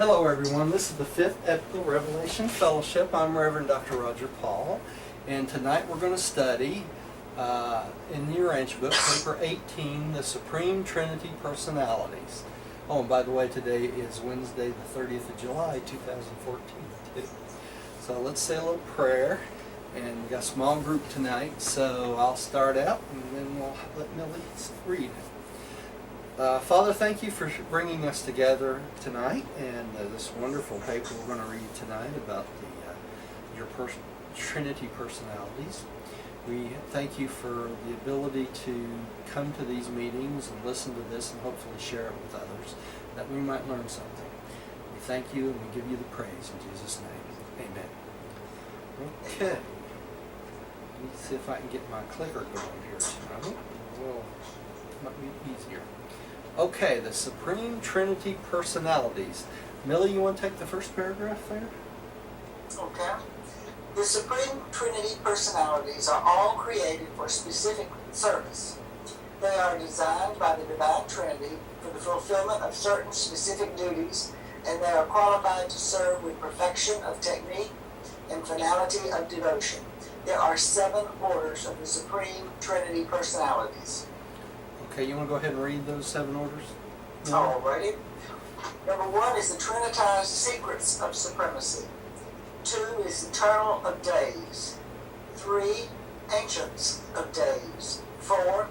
Hello everyone, this is the 5th Epical Revelation Fellowship. I'm Reverend Dr. Roger Paul, and tonight we're going to study in the Ranch book, paper 18, the Supreme Trinity Personalities. Oh, and by the way, today is Wednesday the 30th of July, 2014. So let's say a little prayer, and we got a small group tonight, so I'll start out and then we'll let Millie read. Father, thank you for bringing us together tonight, and this wonderful paper we're going to read tonight about your Trinity personalities. We thank you for the ability to come to these meetings and listen to this and hopefully share it with others, that we might learn something. We thank you and we give you the praise in Jesus' name. Amen. Okay. Let me see if I can get my clicker going here tonight. Well, it might be easier. Okay, the Supreme Trinity Personalities. Millie, you want to take the first paragraph there? Okay. The Supreme Trinity Personalities are all created for specific service. They are designed by the Divine Trinity for the fulfillment of certain specific duties, and they are qualified to serve with perfection of technique and finality of devotion. There are 7 orders of the Supreme Trinity Personalities. Okay, you want to go ahead and read those 7 orders? Alrighty. Number 1 is the Trinitized Secrets of Supremacy. 2 is Eternal of Days. 3, Ancients of Days. 4,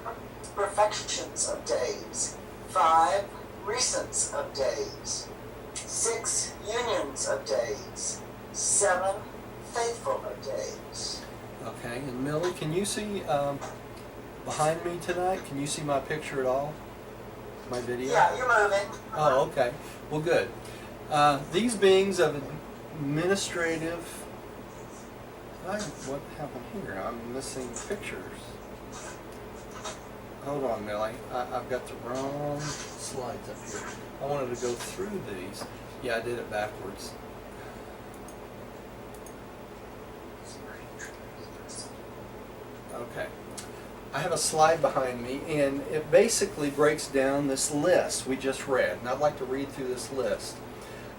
Perfections of Days. 5, Recents of Days. 6, Unions of Days. 7, Faithful of Days. Okay, and Millie, can you see behind me tonight? Can you see my picture at all? My video? Yeah, you're moving. Oh, okay. Well, good. These beings of administrative... what happened here? I'm missing pictures. Hold on, Millie. I've got the wrong slides up here. I wanted to go through these. Yeah, I did it backwards. Okay. I have a slide behind me, and it basically breaks down this list we just read. And I'd like to read through this list.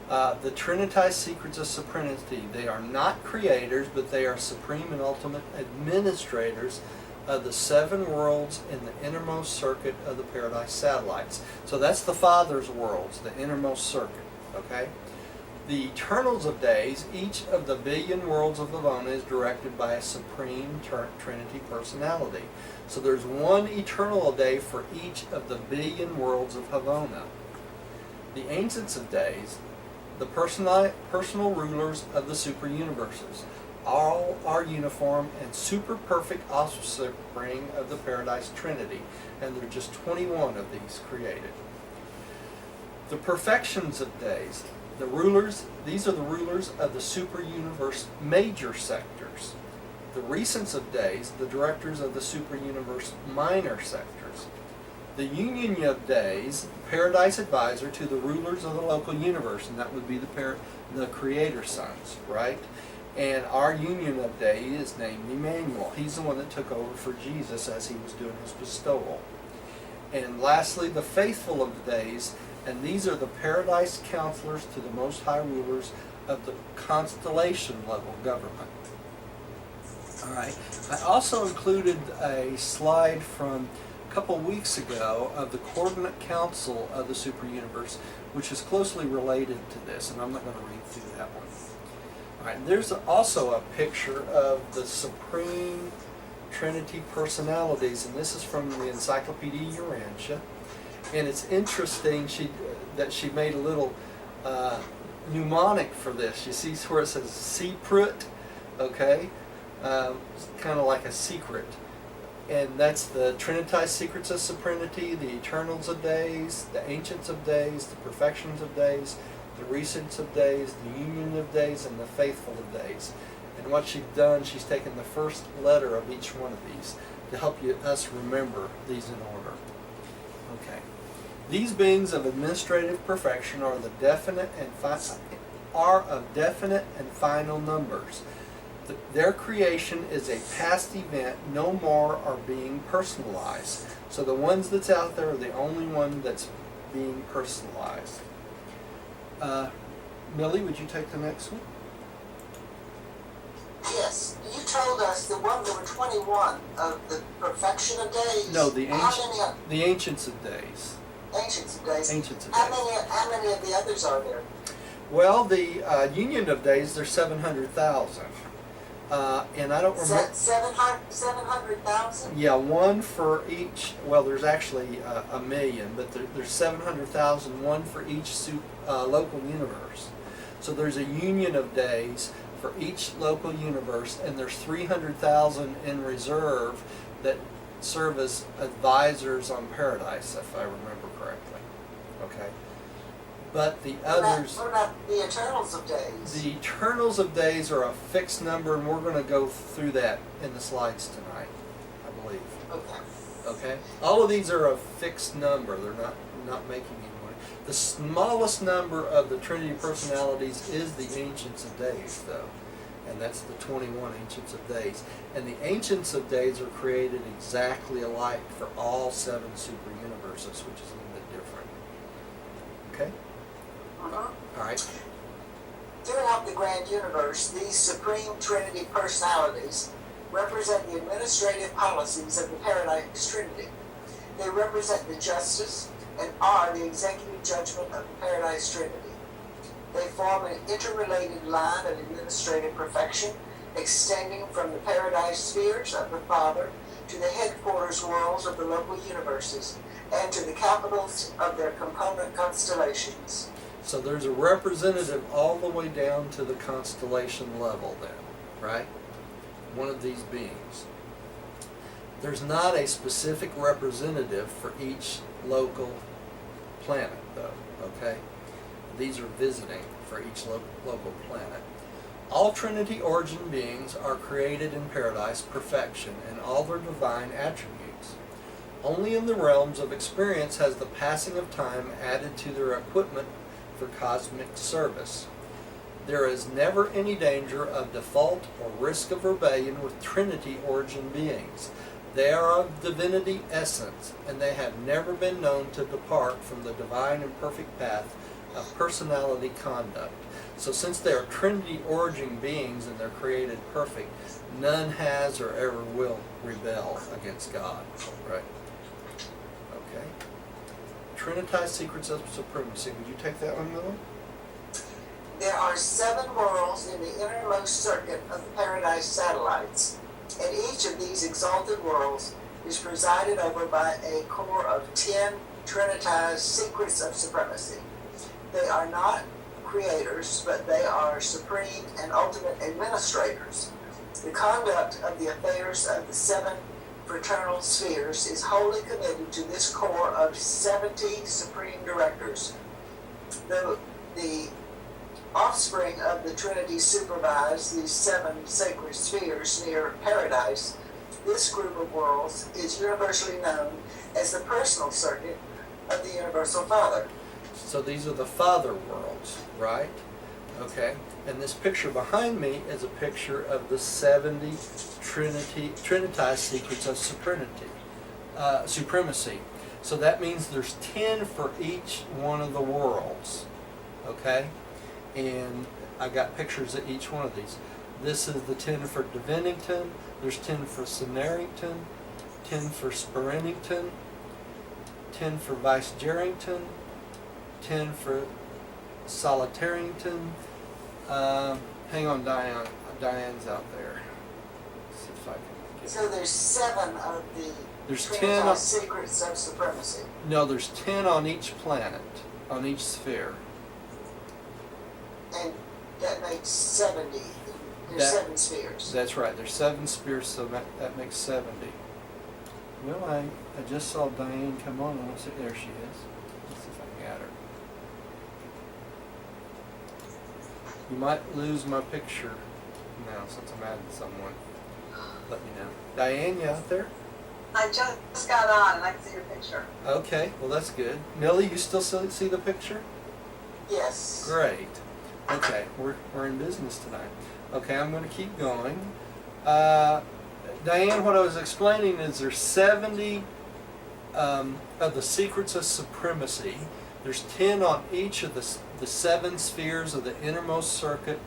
The Trinitized Secrets of Supremacy. They are not creators, but they are supreme and ultimate administrators of the 7 worlds in the innermost circuit of the Paradise satellites. So that's the Father's worlds, the innermost circuit. Okay? The Eternals of Days, each of the billion worlds of Havona is directed by a Supreme Trinity personality. So there's one eternal a day for each of the billion worlds of Havona. The Ancients of Days, the personal rulers of the super universes, all are uniform and super perfect offspring of the Paradise Trinity, and there are just 21 of these created. The Perfections of Days, these are the rulers of the super universe major sectors. The Recents of Days, the directors of the super universe minor sectors. The Union of Days, Paradise advisor to the rulers of the local universe, and that would be the Creator sons, right? And our Union of Days is named Emmanuel. He's the one that took over for Jesus as he was doing his bestowal. And lastly, the Faithful of the Days, and these are the Paradise counselors to the Most High rulers of the constellation level government. All right. I also included a slide from a couple weeks ago of the Coordinate Council of the Super Universe, which is closely related to this, and I'm not going to read through that one. All right. There's also a picture of the Supreme Trinity Personalities, and this is from the Encyclopedia Urantia. And it's interesting that she made a little mnemonic for this. You see where it says secret, okay? Kind of like a secret. And that's the Trinitized Secrets of Supremacy, the Eternals of Days, the Ancients of Days, the Perfections of Days, the Recents of Days, the Union of Days, and the Faithful of Days. And what she's done, she's taken the first letter of each one of these to help us remember these in order. Okay. These beings of administrative perfection are of definite and final numbers. Their creation is a past event. No more are being personalized. So the ones that's out there are the only one that's being personalized. Millie, would you take the next one? Yes, you told us there were 21 of the perfection of days. No, the ancients of days. Ancients of days. Ancients of How days. many of the others are there? Well, the union of days, there's 700,000. And I don't remember. 700,000? Yeah, one for each. Well, there's actually a million, but there's 700,000, one for each local universe. So there's a union of days for each local universe, and there's 300,000 in reserve that serve as advisors on Paradise, if I remember correctly. Okay. But the others. What about the Eternals of Days? The Eternals of Days are a fixed number, and we're going to go through that in the slides tonight, I believe. Okay. Okay? All of these are a fixed number. They're not making any money. The smallest number of the Trinity personalities is the Ancients of Days, though. And that's the 21 Ancients of Days. And the Ancients of Days are created exactly alike for all 7 super universes, which is a little bit different. Okay? All right. Throughout the grand universe, these supreme Trinity personalities represent the administrative policies of the Paradise Trinity. They represent the justice and are the executive judgment of the Paradise Trinity. They form an interrelated line of administrative perfection extending from the Paradise spheres of the Father to the headquarters worlds of the local universes and to the capitals of their component constellations. So there's a representative all the way down to the constellation level then, right? One of these beings. There's not a specific representative for each local planet, though, okay? These are visiting for each local planet. All Trinity origin beings are created in Paradise perfection and all their divine attributes. Only in the realms of experience has the passing of time added to their equipment for cosmic service. There is never any danger of default or risk of rebellion with Trinity origin beings. They are of divinity essence, and they have never been known to depart from the divine and perfect path of personality conduct. So since they are Trinity origin beings and they're created perfect, none has or ever will rebel against God. Right? Okay. Trinitized Secrets of Supremacy. Would you take that one, Miller? There are 7 worlds in the innermost circuit of the Paradise satellites, and each of these exalted worlds is presided over by a core of 10 Trinitized Secrets of Supremacy. They are not creators, but they are supreme and ultimate administrators. The conduct of the affairs of the 7 fraternal spheres is wholly committed to this core of 70 supreme directors. The offspring of the Trinity supervise these 7 sacred spheres near Paradise. This group of worlds is universally known as the personal circuit of the Universal Father. So these are the Father worlds, right? Okay. And this picture behind me is a picture of the 70 Trinitized Secrets of Supremacy. So that means there's 10 for each one of the worlds. Okay? And I got pictures of each one of these. This is the 10 for Divinington. There's 10 for Cenarington, 10 for Spirenington, 10 for Vicegerington, 10 for Solitarington. Hang on, Diane. Diane's out there. Let's see if I can get So there's 7 of the There's Trinitized 10 Secrets of Supremacy. No, there's 10 on each planet, on each sphere. And that makes 70. There's 7 spheres. That's right. There's 7 spheres, so that makes 70. Well, I just saw Diane come on. I don't see. There she is. Let's see if I can get her. You might lose my picture now since I'm adding someone. Let me know. Diane, you out there? I just got on and I can see your picture. Okay, well that's good. Millie, you still see the picture? Yes. Great. Okay, we're in business tonight. Okay, I'm going to keep going. Diane, what I was explaining is there's 70 of the Secrets of Supremacy. There's 10 on each of the the 7 spheres of the innermost circuit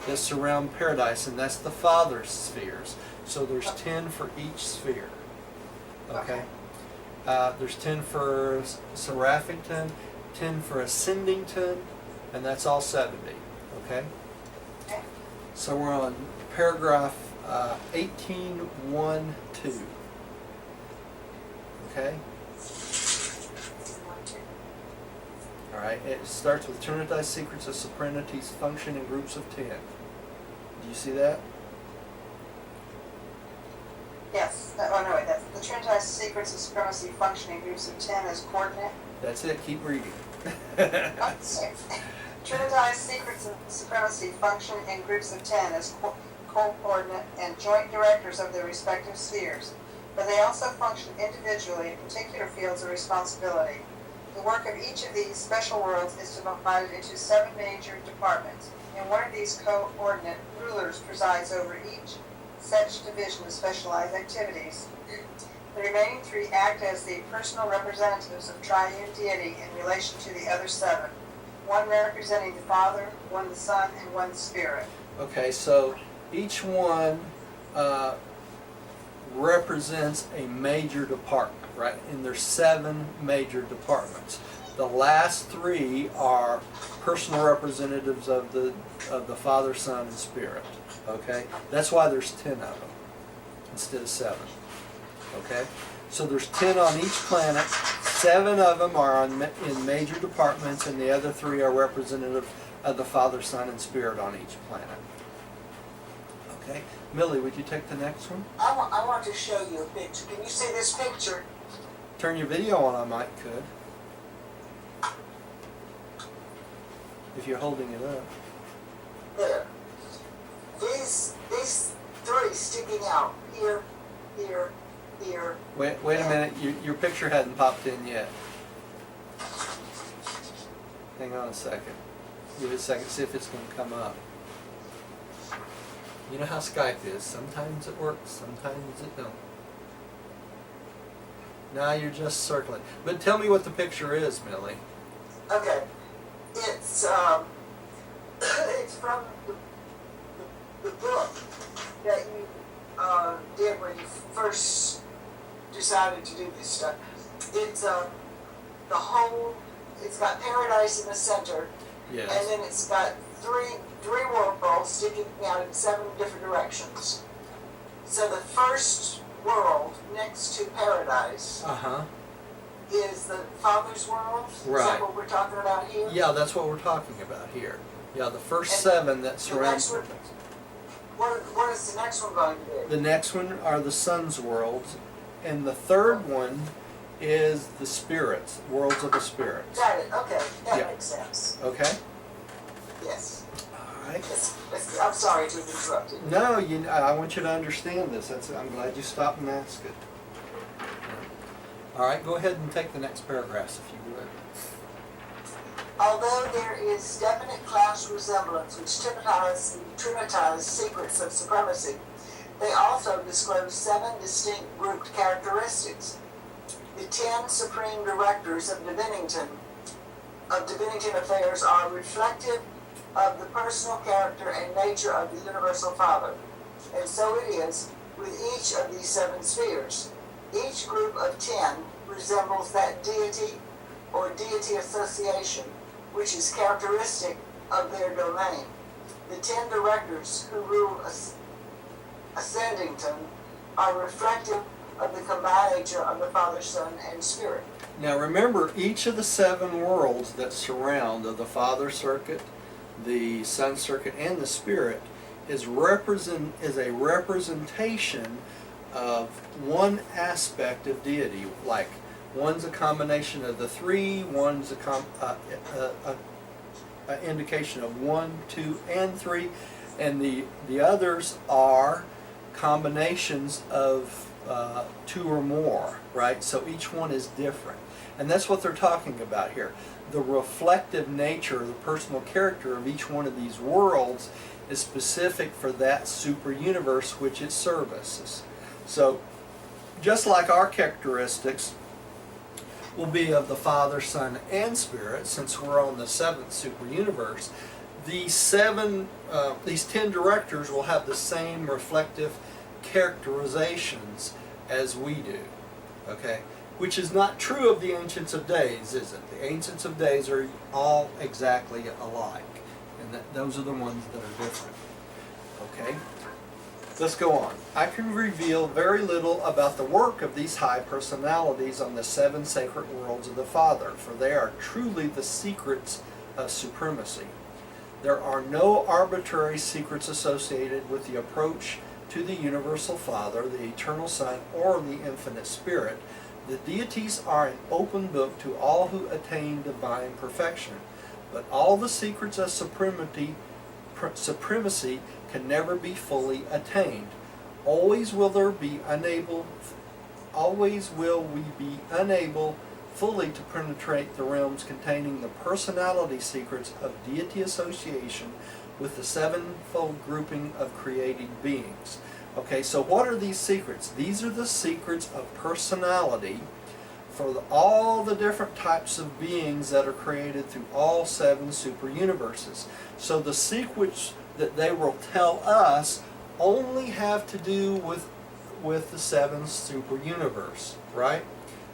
that surround paradise, and that's the Father's spheres. So there's 10 for each sphere. Okay? There's 10 for Seraphington, 10 for Ascendington, and that's all 70. Okay? Okay. So we're on paragraph 18.1.2. Okay? All right. It starts with Trinity secrets of supremacies function in groups of 10. Do you see that? Yes. Oh no, wait. That's the Trinity secrets of supremacy function in groups of 10 as coordinate. That's it. Keep reading. Trinity secrets of supremacy function in groups of 10 as co-coordinate and joint directors of their respective spheres, but they also function individually in particular fields of responsibility. The work of each of these special worlds is divided into 7 major departments, and one of these coordinate rulers presides over each such division of specialized activities. The remaining 3 act as the personal representatives of triune deity in relation to the other 7, one representing the Father, one the Son, and one the Spirit. Okay, so each one represents a major department, right? And there's 7 major departments. The last 3 are personal representatives of the Father, Son, and Spirit. Okay, that's why there's 10 of them instead of 7. Okay, so there's 10 on each planet. 7 of them are in major departments, and the other 3 are representative of the Father, Son, and Spirit on each planet. Okay, Millie, would you take the next one? I want to show you a picture. Can you see this picture? Turn your video on, I might could. If you're holding it up. There. These 3 sticking out here, here, here. Wait a minute, your picture hadn't popped in yet. Hang on a second. Give it a second, see if it's going to come up. You know how Skype is. Sometimes it works, sometimes it don't. Now you're just circling. But tell me what the picture is, Millie. Okay. It's it's from the book that you did when you first decided to do this stuff. It's the whole. It's got paradise in the center, Yes. and then it's got three worlds sticking out in 7 different directions. So the first world next to paradise Uh-huh. is the Father's world. Is Right. that what we're talking about here? Yeah, that's what we're talking about here. Yeah, the first And 7 that the surround... next one- What is the next one going to be? The next one are the sun's worlds, and the third one is the spirits, worlds of the spirits. Got it. Okay, that Yeah. makes sense. Okay? Yes. All right. I'm sorry to have interrupted. No, I want you to understand this. I'm glad you stopped and asked it. All right, go ahead and take the next paragraphs if you would. Although there is definite class resemblance which Trinitize secrets of supremacy, they also disclose 7 distinct grouped characteristics. The 10 supreme directors of Divinington affairs are reflective of the personal character and nature of the Universal Father. And so it is with each of these 7 spheres. Each group of 10 resembles that deity or deity association which is characteristic of their domain. The 10 directors who rule Ascendington are reflective of the combined nature of the Father, Son, and Spirit. Now remember, each of the 7 worlds that surround the Father circuit, the Son circuit, and the Spirit is a representation of one aspect of deity. Like one's a combination of the 3, one's an indication of 1, 2, and 3, and the others are combinations of 2 or more, right? So each one is different. And that's what they're talking about here. The reflective nature, the personal character of each one of these worlds is specific for that super universe which it services. So just like our characteristics, will be of the Father, Son, and Spirit, since we're on the seventh super universe. These 10 directors will have the same reflective characterizations as we do, okay? Which is not true of the Ancients of Days, is it? The Ancients of Days are all exactly alike, and those are the ones that are different, okay? Let's go on. I can reveal very little about the work of these high personalities on the 7 sacred worlds of the Father, for they are truly the secrets of supremacy. There are no arbitrary secrets associated with the approach to the universal Father, the eternal Son, or the infinite Spirit. The deities are an open book to all who attain divine perfection, but all the secrets of supremacy can never be fully attained. Always will we be unable fully to penetrate the realms containing the personality secrets of deity association with the sevenfold grouping of created beings. Okay, so what are these secrets? These are the secrets of personality for all the different types of beings that are created through all 7 super universes. So the secrets that they will tell us only have to do with the 7 super universe, right?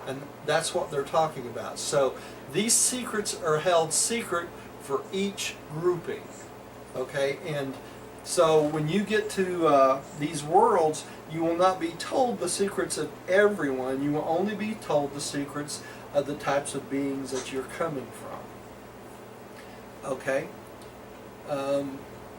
And that's what they're talking about. So these secrets are held secret for each grouping, okay? And so when you get to these worlds, you will not be told the secrets of everyone. You will only be told the secrets of the types of beings that you're coming from. Okay? I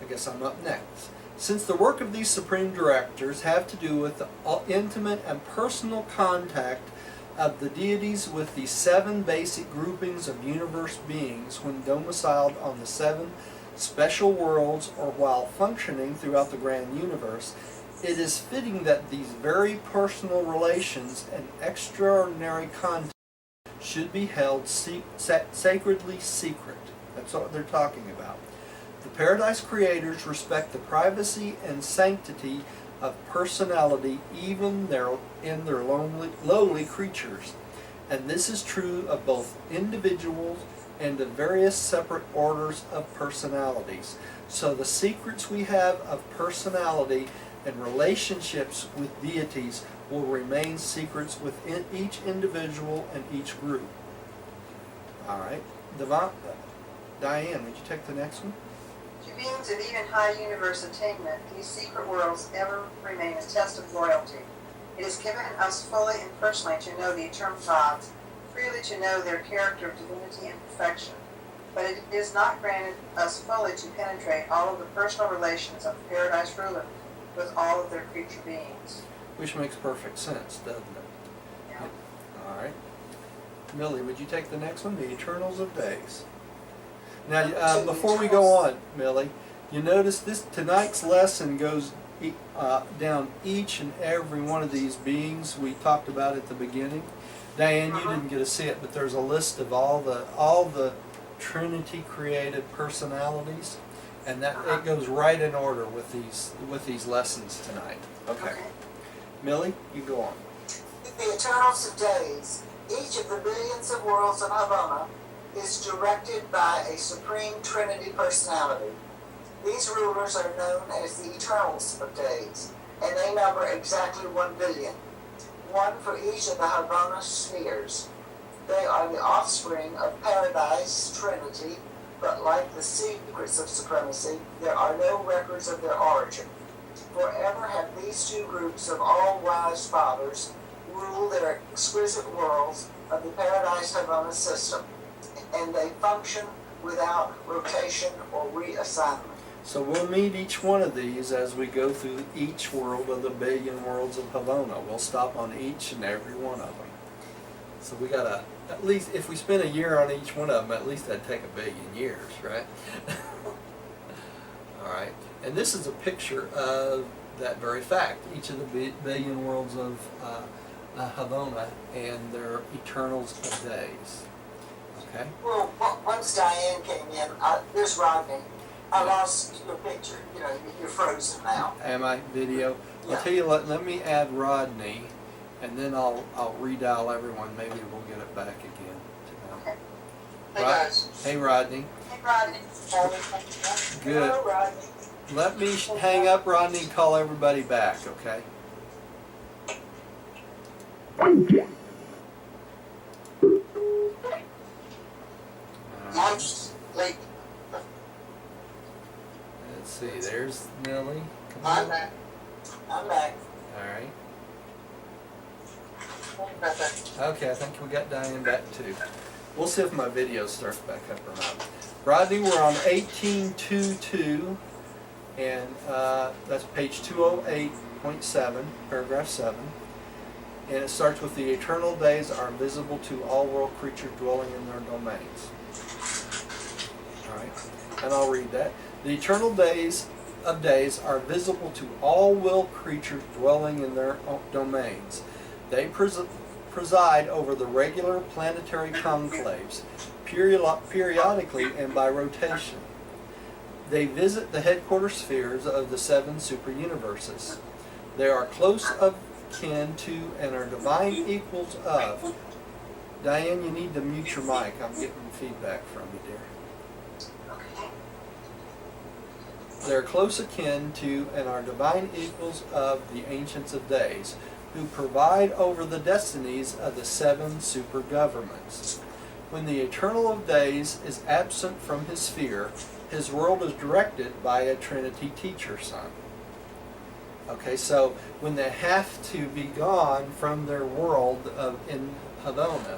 guess I'm up next. Since the work of these supreme directors have to do with the intimate and personal contact of the deities with the 7 basic groupings of universe beings when domiciled on the 7 special worlds or while functioning throughout the grand universe, it is fitting that these very personal relations and extraordinary contact should be held sacredly secret. That's what they're talking about. The Paradise Creators respect the privacy and sanctity of personality even in their lowly creatures. And this is true of both individuals and of various separate orders of personalities. So the secrets we have of personality and relationships with deities will remain secrets within each individual and each group. All right. Diane, would you take the next one? To beings of even high universe attainment, these secret worlds ever remain a test of loyalty. It is given us fully and personally to know the eternal gods, freely to know their character of divinity and perfection. But it is not granted us fully to penetrate all of the personal relations of the Paradise Ruler with all of their creature beings. Which makes perfect sense, doesn't it? Yeah. All right. Millie, would you take the next one? The Eternals of Days. Now, before we go on, Millie, you notice tonight's lesson goes down each and every one of these beings we talked about at the beginning. Diane, you didn't get to see it, but there's a list of all the Trinity created personalities, and that it goes right in order with these lessons tonight. Okay. Millie, you go on. The Eternals of Days, each of the billions of worlds of Havana, is directed by a supreme Trinity personality. These rulers are known as the Eternals of Days, and they number exactly 1 billion, one for each of the Havana spheres. They are the offspring of Paradise, Trinity, but like the secrets of supremacy, there are no records of their origin. Forever have these 2 groups of all-wise fathers ruled their exquisite worlds of the Paradise Havana system, and they function without rotation or reassignment. So we'll meet each one of these as we go through each world of the billion worlds of Havana. We'll stop on each and every one of them. So we gotta, at least, if we spend a year on each one of them, at least that'd take 1 billion years, right? All right. And this is a picture of that very fact. Each of the billion worlds of Havana and their Eternals of Days. Okay? Well, once Diane came in, there's Rodney. I lost your picture. You know, you're frozen now. Am I? Video? Yeah. I'll tell you what, let me add Rodney, and then I'll redial everyone. Maybe we'll get it back again. Okay. Hey guys. Hey Rodney. Hey, Rodney. Good. Hello, Rodney. Let me hang up, Rodney, and call everybody back, okay? I'm just late. Let's see. There's Millie. Come I'm on. back. I'm back. All right. Back. Okay, I think we got Diane back too. We'll see if my video starts back up or not. Rodney, we're on 1822, and that's page 208.7, paragraph 7. And it starts with the eternal days are visible to all world creatures dwelling in their domains. All right, and I'll read that. The eternal days are visible to all world creatures dwelling in their domains. They preside over the regular planetary conclaves, periodically and by rotation. They visit the headquarter spheres of the 7 super-universes. They are close of kin to and are divine equals of. Diane, you need to mute your mic. I'm getting feedback from you, dear. Okay. They're close akin to and are divine equals of the Ancients of Days, who preside over the destinies of the 7 super governments. When the Eternal of Days is absent from his sphere, his world is directed by a Trinity teacher son. Okay, so when they have to be gone from their world in Havona,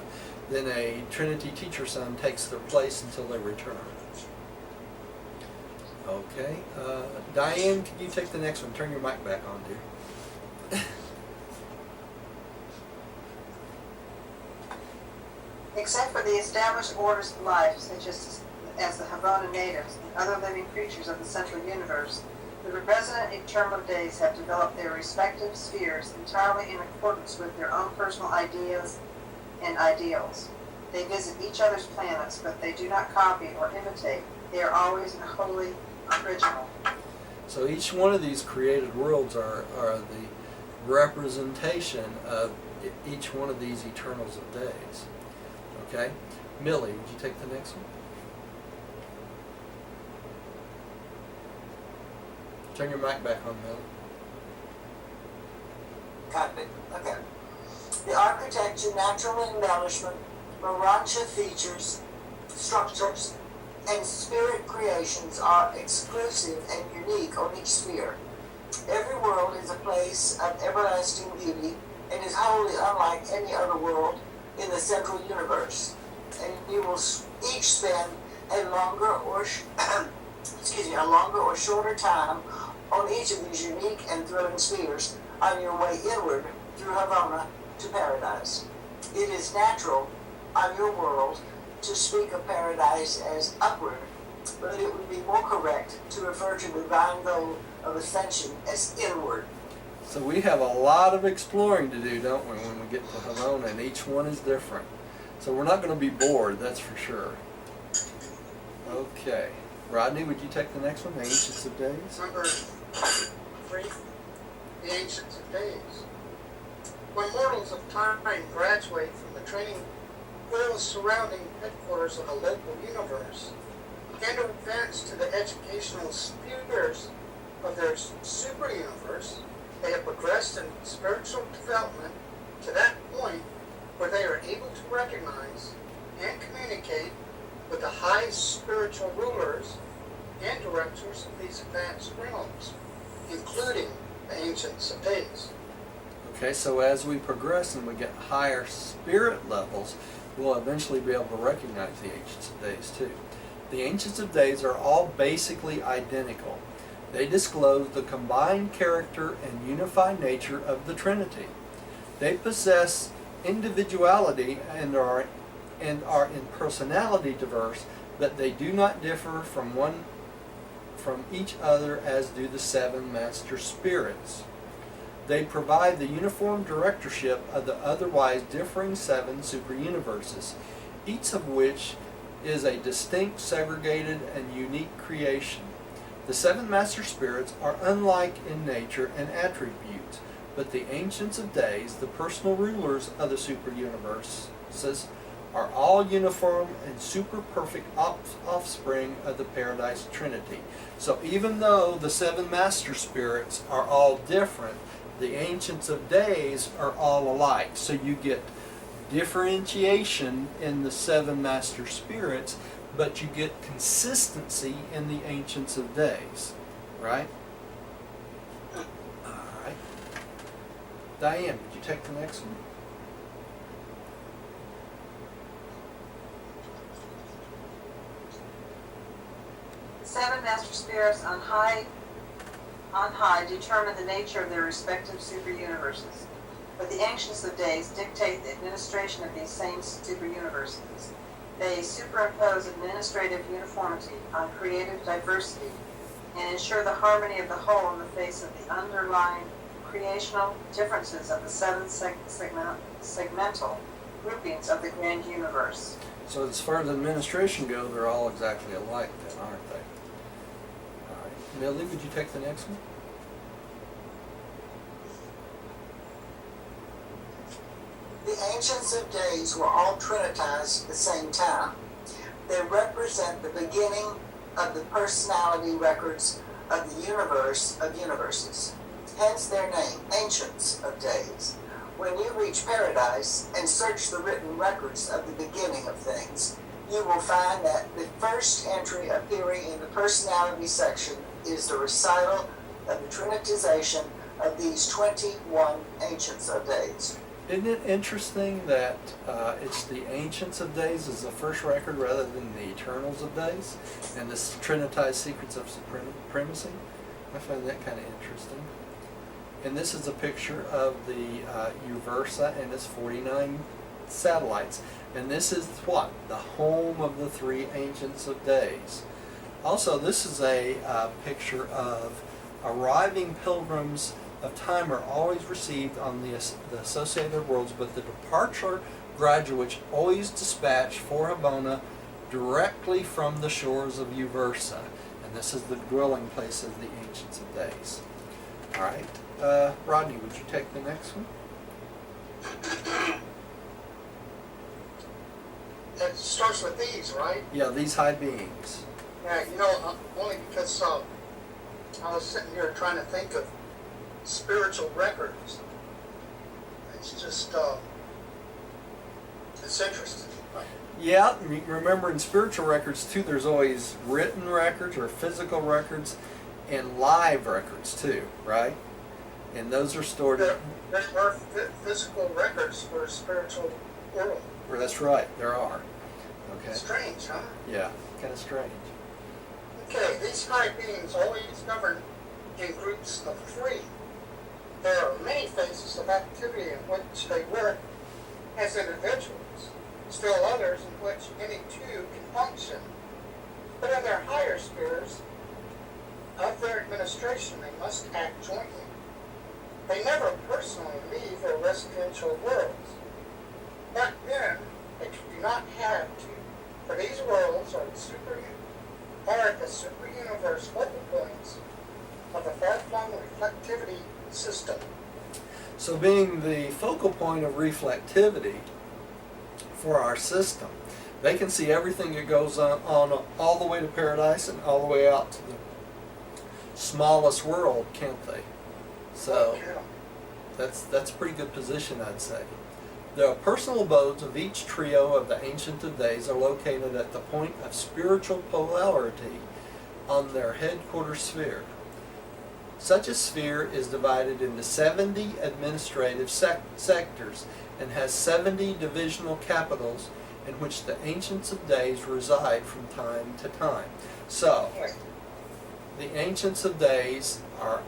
then a Trinity teacher son takes their place until they return. Okay, Diane, can you take the next one? Turn your mic back on, dear. Except for the established orders of life, such as the Havana natives and other living creatures of the central universe, the resident eternal days have developed their respective spheres entirely in accordance with their own personal ideas and ideals. They visit each other's planets, but they do not copy or imitate. They are always wholly original. So each one of these created worlds are the representation of each one of these eternals of days. Okay? Millie, would you take the next one? Turn your mic back on, Millie. Copy. Okay. The architecture, natural embellishment, Morancha features, structures, and spirit creations are exclusive and unique on each sphere. Every world is a place of everlasting beauty and is wholly unlike any other world in the central universe. And you will each spend a longer or shorter time on each of these unique and thrilling spheres on your way inward through Havana to paradise. It is natural on your world to speak of paradise as upward, but it would be more correct to refer to the divine goal of ascension as inward. So we have a lot of exploring to do, don't we, when we get to Havana, and each one is different. So we're not going to be bored, that's for sure. Okay. Rodney, would you take the next one, the Ancients of Days? Number 3, the Ancients of Days. When mortals of time graduate from the training world surrounding headquarters of a local universe and advance to the educational spheres of their super universe, they have progressed in spiritual development to that point where they are able to recognize and communicate with the highest spiritual rulers and directors of these advanced realms, including the Ancients of Days. Okay, so as we progress and we get higher spirit levels, we'll eventually be able to recognize the Ancients of Days too. The Ancients of Days are all basically identical. They disclose the combined character and unified nature of the Trinity. They possess individuality and are in personality diverse, but they do not differ from each other as do the 7 master spirits. They provide the uniform directorship of the otherwise differing 7 super-universes, each of which is a distinct, segregated, and unique creation. The 7 master spirits are unlike in nature and attributes, But the Ancients of Days, the personal rulers of the super universes, are all uniform and super perfect offspring of the Paradise Trinity. So even though the seven master spirits are all different, the Ancients of Days are all alike. So you get differentiation in the seven master spirits, but you get consistency in the Ancients of Days, right? All right. Diane, would you take the next one? Seven master spirits on high determine the nature of their respective super universes. But the Ancients of Days dictate the administration of these same super universes. They superimpose administrative uniformity on creative diversity and ensure the harmony of the whole in the face of the underlying creational differences of the seven segmental groupings of the grand universe. So as far as administration goes, they're all exactly alike then, aren't they? All right. Millie, would you take the next one? The Ancients of Days were all Trinitized at the same time. They represent the beginning of the personality records of the universe of universes. Hence their name, Ancients of Days. When you reach paradise and search the written records of the beginning of things, you will find that the first entry appearing in the personality section is the recital of the Trinitization of these 21 Ancients of Days. Isn't it interesting that it's the Ancients of Days as the first record rather than the Eternals of Days, and this Trinitized Secrets of Supremacy? I find that kind of interesting. And this is a picture of the Uversa and its 49 satellites. And this is what? The home of the three Ancients of Days. Also, this is a picture of arriving pilgrims of time are always received on the associated worlds, but the departure graduates always dispatched for Habona directly from the shores of Uversa. And this is the dwelling place of the Ancients of Days. All right. Rodney, would you take the next one? It starts with these, right? Yeah, these high beings. Yeah, only because I was sitting here trying to think of spiritual records. It's just, it's interesting. Yeah, remember in spiritual records too, there's always written records or physical records and live records too, right? And those are stored. There are physical records for a spiritual world. Well, that's right, there are. Okay. Strange, huh? Yeah, kind of strange. Okay, these high beings always govern in groups of three. There are many phases of activity in which they work as individuals, still others in which any two can function. But in their higher spheres of their administration, they must act jointly. They never personally leave their residential worlds. But then, they do not have to, for these worlds are the super-universe focal points of the far-flung reflectivity system. So being the focal point of reflectivity for our system, they can see everything that goes on all the way to paradise and all the way out to the smallest world, can't they? So that's a pretty good position, I'd say. The personal abodes of each trio of the Ancient of Days are located at the point of spiritual polarity on their headquarters sphere. Such a sphere is divided into 70 administrative sectors and has 70 divisional capitals in which the Ancients of Days reside from time to time. So, the Ancients of Days are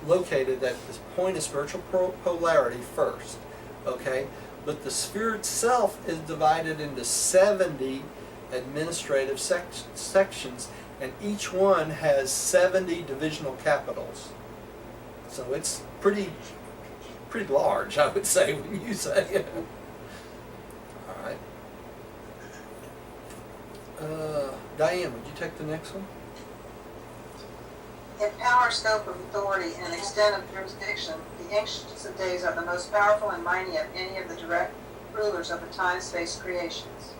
located at this point of spiritual polarity first, okay? But the sphere itself is divided into 70 administrative sections, and each one has 70 divisional capitals. So it's pretty large, I would say, when you say it. All right. Diane, would you take the next one? In power, scope of authority, and extent of jurisdiction, the Ancients of Days are the most powerful and mighty of any of the direct rulers of the time-space creations.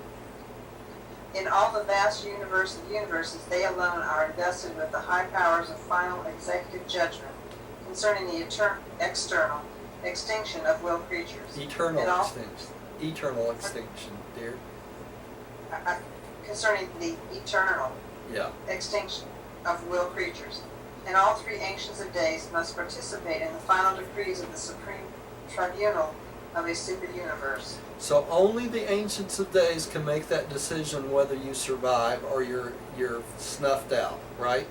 In all the vast universe of universes, they alone are invested with the high powers of final executive judgment concerning the external extinction of will creatures. Eternal In all- extinction. Eternal extinction, dear. Concerning the eternal Yeah. extinction of will creatures. And all three Ancients of Days must participate in the final decrees of the Supreme Tribunal of a super universe. So only the Ancients of Days can make that decision whether you survive or you're snuffed out, right?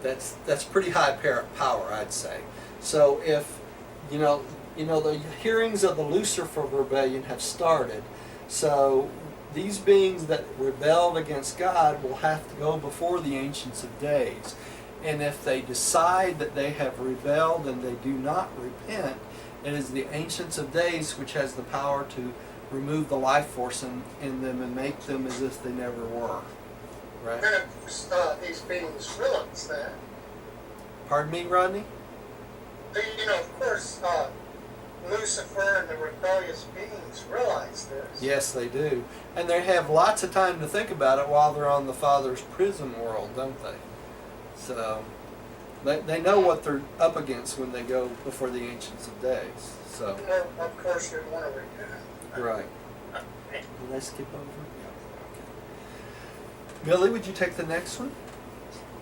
That's pretty high power, I'd say. So if you know the hearings of the Lucifer rebellion have started, so these beings that rebelled against God will have to go before the Ancients of Days. And if they decide that they have rebelled and they do not repent, it is the Ancients of Days which has the power to remove the life force in them and make them as if they never were. Right? And of course, these beings realize that. Pardon me, Rodney? Of course, Lucifer and the rebellious beings realize this. Yes, they do. And they have lots of time to think about it while they're on the Father's prison world, don't they? So they know what they're up against when they go before the Ancients of Days. So Of course, you want to repent. right. Did I skip over? Yeah. Okay. Billy, would you take the next one?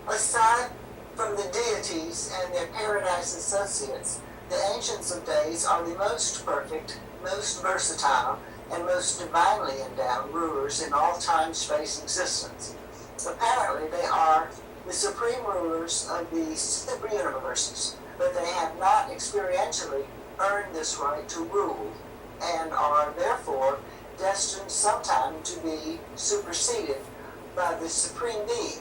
Aside from the deities and their paradise associates, the Ancients of Days are the most perfect, most versatile, and most divinely endowed rulers in all time-space existence. Apparently, they are the supreme rulers of the super universes, but they have not experientially earned this right to rule, and are therefore destined sometime to be superseded by the supreme being,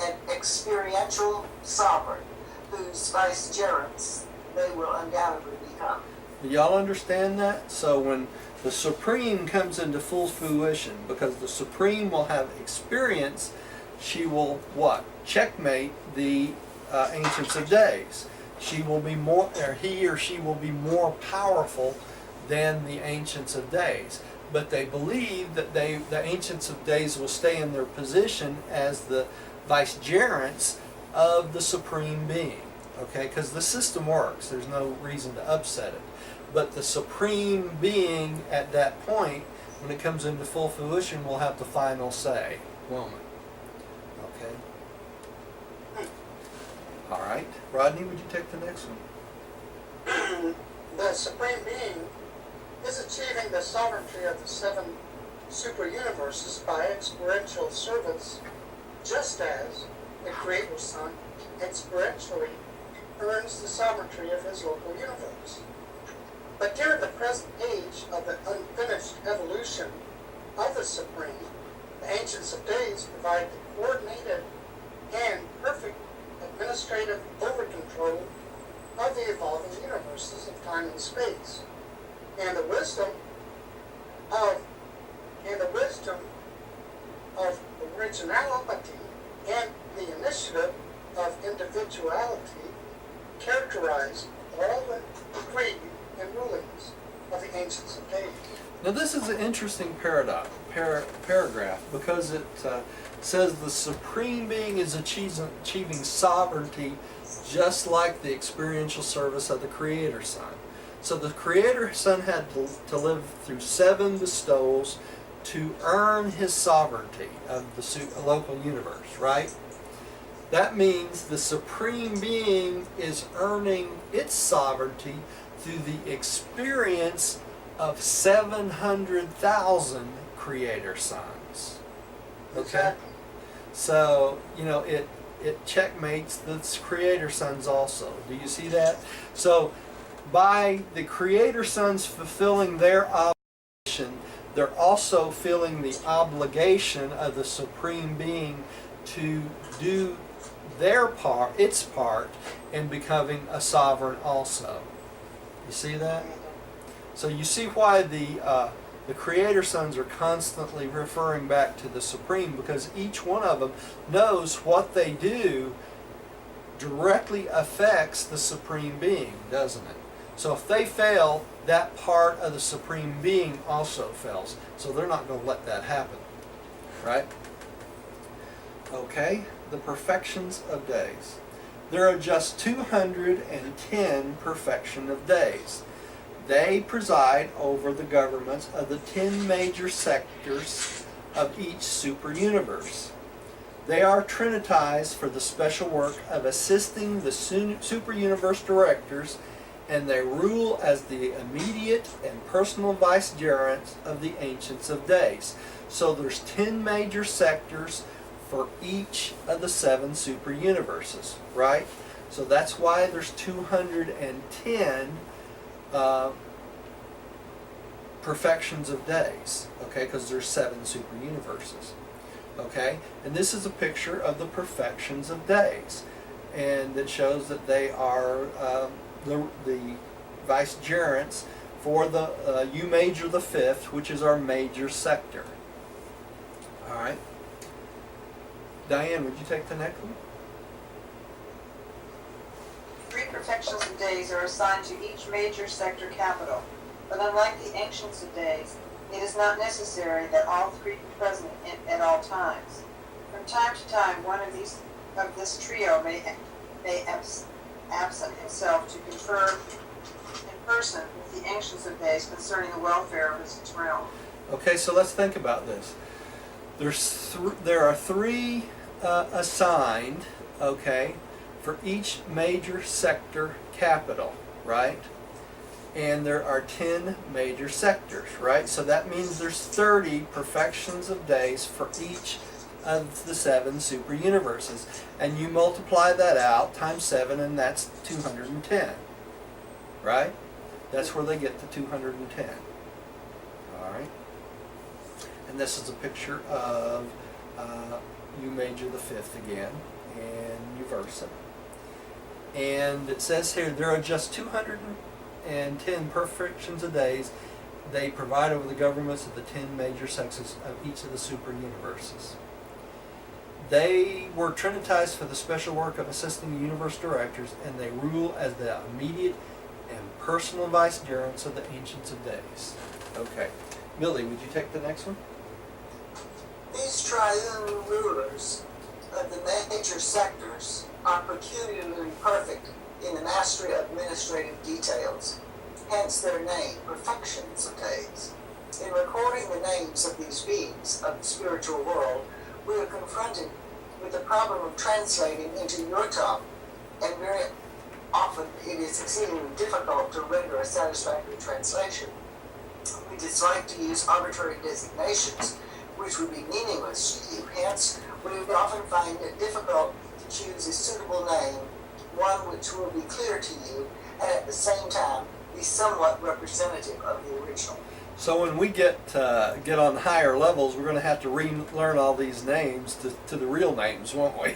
an experiential sovereign, whose vicegerents they will undoubtedly become. Do y'all understand that? So when the Supreme comes into full fruition, because the Supreme will have experience, she will what? Checkmate the Ancients of Days. She will be more, or he or she will be more powerful than the Ancients of Days. But they believe that the Ancients of Days will stay in their position as the vicegerents of the Supreme Being. Okay, because the system works. There's no reason to upset it. But the Supreme Being at that point, when it comes into full fruition, will have the final say. Won't it? Okay. All right. Rodney, would you take the next one? The Supreme Being is achieving the sovereignty of the 7 super universes by experiential service, just as the Creator Son experientially earns the sovereignty of his local universe. But during the present age of the unfinished evolution of the Supreme, the Ancients of Days provide the coordinated and perfect administrative overcontrol of the evolving universes of time and space, and the wisdom of originality and the initiative of individuality characterize all the decree and rulings of the Ancients of Days. Now this is an interesting paragraph because it says the Supreme Being is achieving sovereignty just like the experiential service of the Creator Son. So the Creator Son had to live through 7 bestowals to earn his sovereignty of the local universe, right? That means the Supreme Being is earning its sovereignty through the experience of 700,000 Creator Sons. Okay? Exactly. So, it checkmates the Creator Sons also. Do you see that? So, by the Creator Sons fulfilling their obligation, they're also feeling the obligation of the Supreme Being to do its part in becoming a sovereign also. You see that? So you see why the Creator Sons are constantly referring back to the Supreme, because each one of them knows what they do directly affects the Supreme Being, doesn't it? So if they fail, that part of the Supreme Being also fails. So they're not going to let that happen, right? Okay, the perfections of days. There are just 210 perfection of days. They preside over the governments of the 10 major sectors of each super universe. They are trinitized for the special work of assisting the super universe directors, and they rule as the immediate and personal vicegerents of the Ancients of Days. So there's 10 major sectors for each of the 7 super universes, right? So that's why there's 210 perfections of days, okay? Because there's 7 super universes, okay? And this is a picture of the perfections of days, and it shows that they are the vicegerents for the U major the 5th, which is our major sector. All right. Diane, would you take the next one? 3 perfections of days are assigned to each major sector capital, but unlike the ancients of days, it is not necessary that all 3 be present at all times. From time to time, one of this trio may absent himself to confer in person with the ancients of days concerning the welfare of his realm. Okay, so let's think about this. There are 3 assigned, okay, for each major sector capital, right? And there are 10 major sectors, right? So that means there's 30 perfections of days for each of the 7 super universes. And you multiply that out times 7, and that's 210, right? That's where they get to 210. All right? And this is a picture of U major the 5th again, and U versa. And it says here, there are just 210 perfections of days. They provide over the governments of the 10 major sectors of each of the super universes. They were trinitized for the special work of assisting the universe directors, and they rule as the immediate and personal vicegerents of the Ancients of Days. Okay. Millie, would you take the next one? These triune rulers of the major sectors are peculiarly perfect in the mastery of administrative details, hence their name, perfections of days. In recording the names of these beings of the spiritual world, we are confronted with the problem of translating into your tongue, and very often it is exceedingly difficult to render a satisfactory translation. We dislike to use arbitrary designations, which would be meaningless to you. Hence, we would often find it difficult to choose a suitable name, one which will be clear to you, and at the same time be somewhat representative of the original. So when we get on higher levels, we're going to have to relearn all these names to the real names, won't we?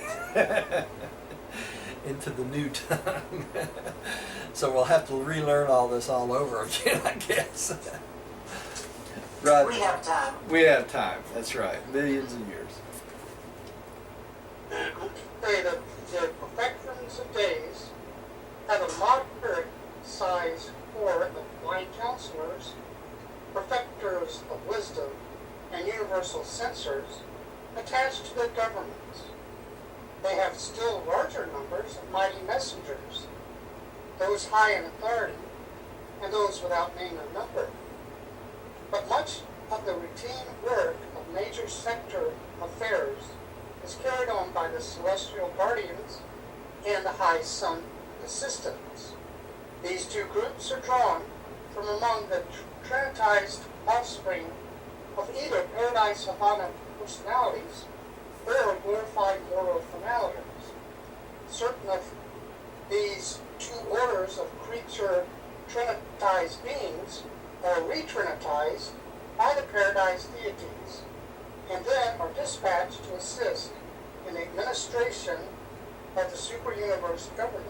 Into the new tongue. So we'll have to relearn all this all over again, I guess. Right. We have time. We have time. That's right. Millions of years. Say that the perfections of days have a moderate size core of blind counselors, perfecters of wisdom, and universal censors attached to their governments. They have still larger numbers of mighty messengers, those high in authority, and those without name and number. But much of the routine work of major sector affairs is carried on by the celestial guardians and the high sun assistants. These 2 groups are drawn from among the trinitized offspring of either Paradise Havana personalities or glorified mortal finalities. Certain of these 2 orders of creature trinitized beings are retrinitized by the Paradise deities, and then are dispatched to assist in the administration of the super universe government.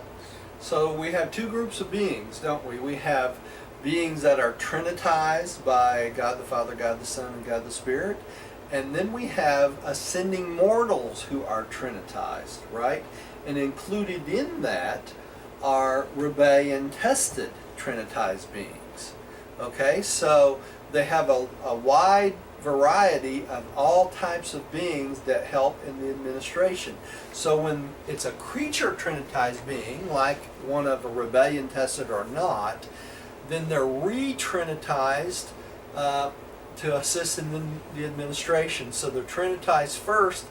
So we have 2 groups of beings, don't we? We have beings that are trinitized by God the Father, God the Son, and God the Spirit. And then we have ascending mortals who are trinitized, right? And included in that are rebellion tested Trinitized beings. Okay, so they have a wide variety of all types of beings that help in the administration. So when it's a creature Trinitized being, like one of a rebellion tested or not, then they're re-Trinitized to assist in the administration. So they're Trinitized first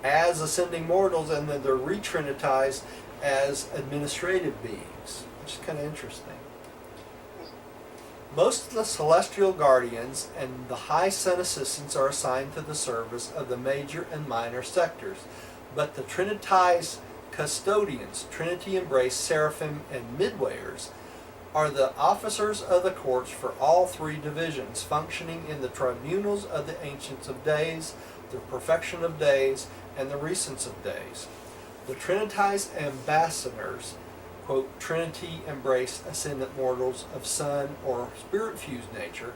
as ascending mortals, and then they're re-Trinitized as administrative beings, which is kind of interesting. Most of the celestial guardians and the high sun assistants are assigned to the service of the major and minor sectors, but the Trinitized custodians, Trinity embraced seraphim and midwayers, are the officers of the courts for all three divisions, functioning in the tribunals of the Ancients of Days, the Perfection of Days, and the Recents of Days. The Trinitized ambassadors, quote, Trinity embraced ascendant mortals of sun or spirit-fused nature,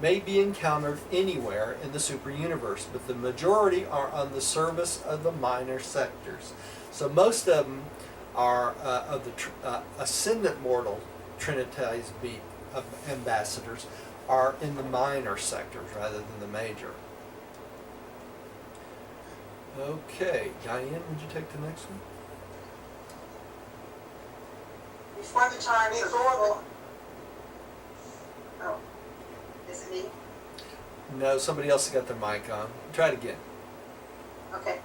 may be encountered anywhere in the super-universe, but the majority are on the service of the minor sectors. So most of them are of the ascendant mortal Trinitized ambassadors are in the minor sectors rather than the major. Okay, Diane, would you take the next one? Before the times of full... Oh, is it me? No, somebody else has got their mic on. Try it again. Okay.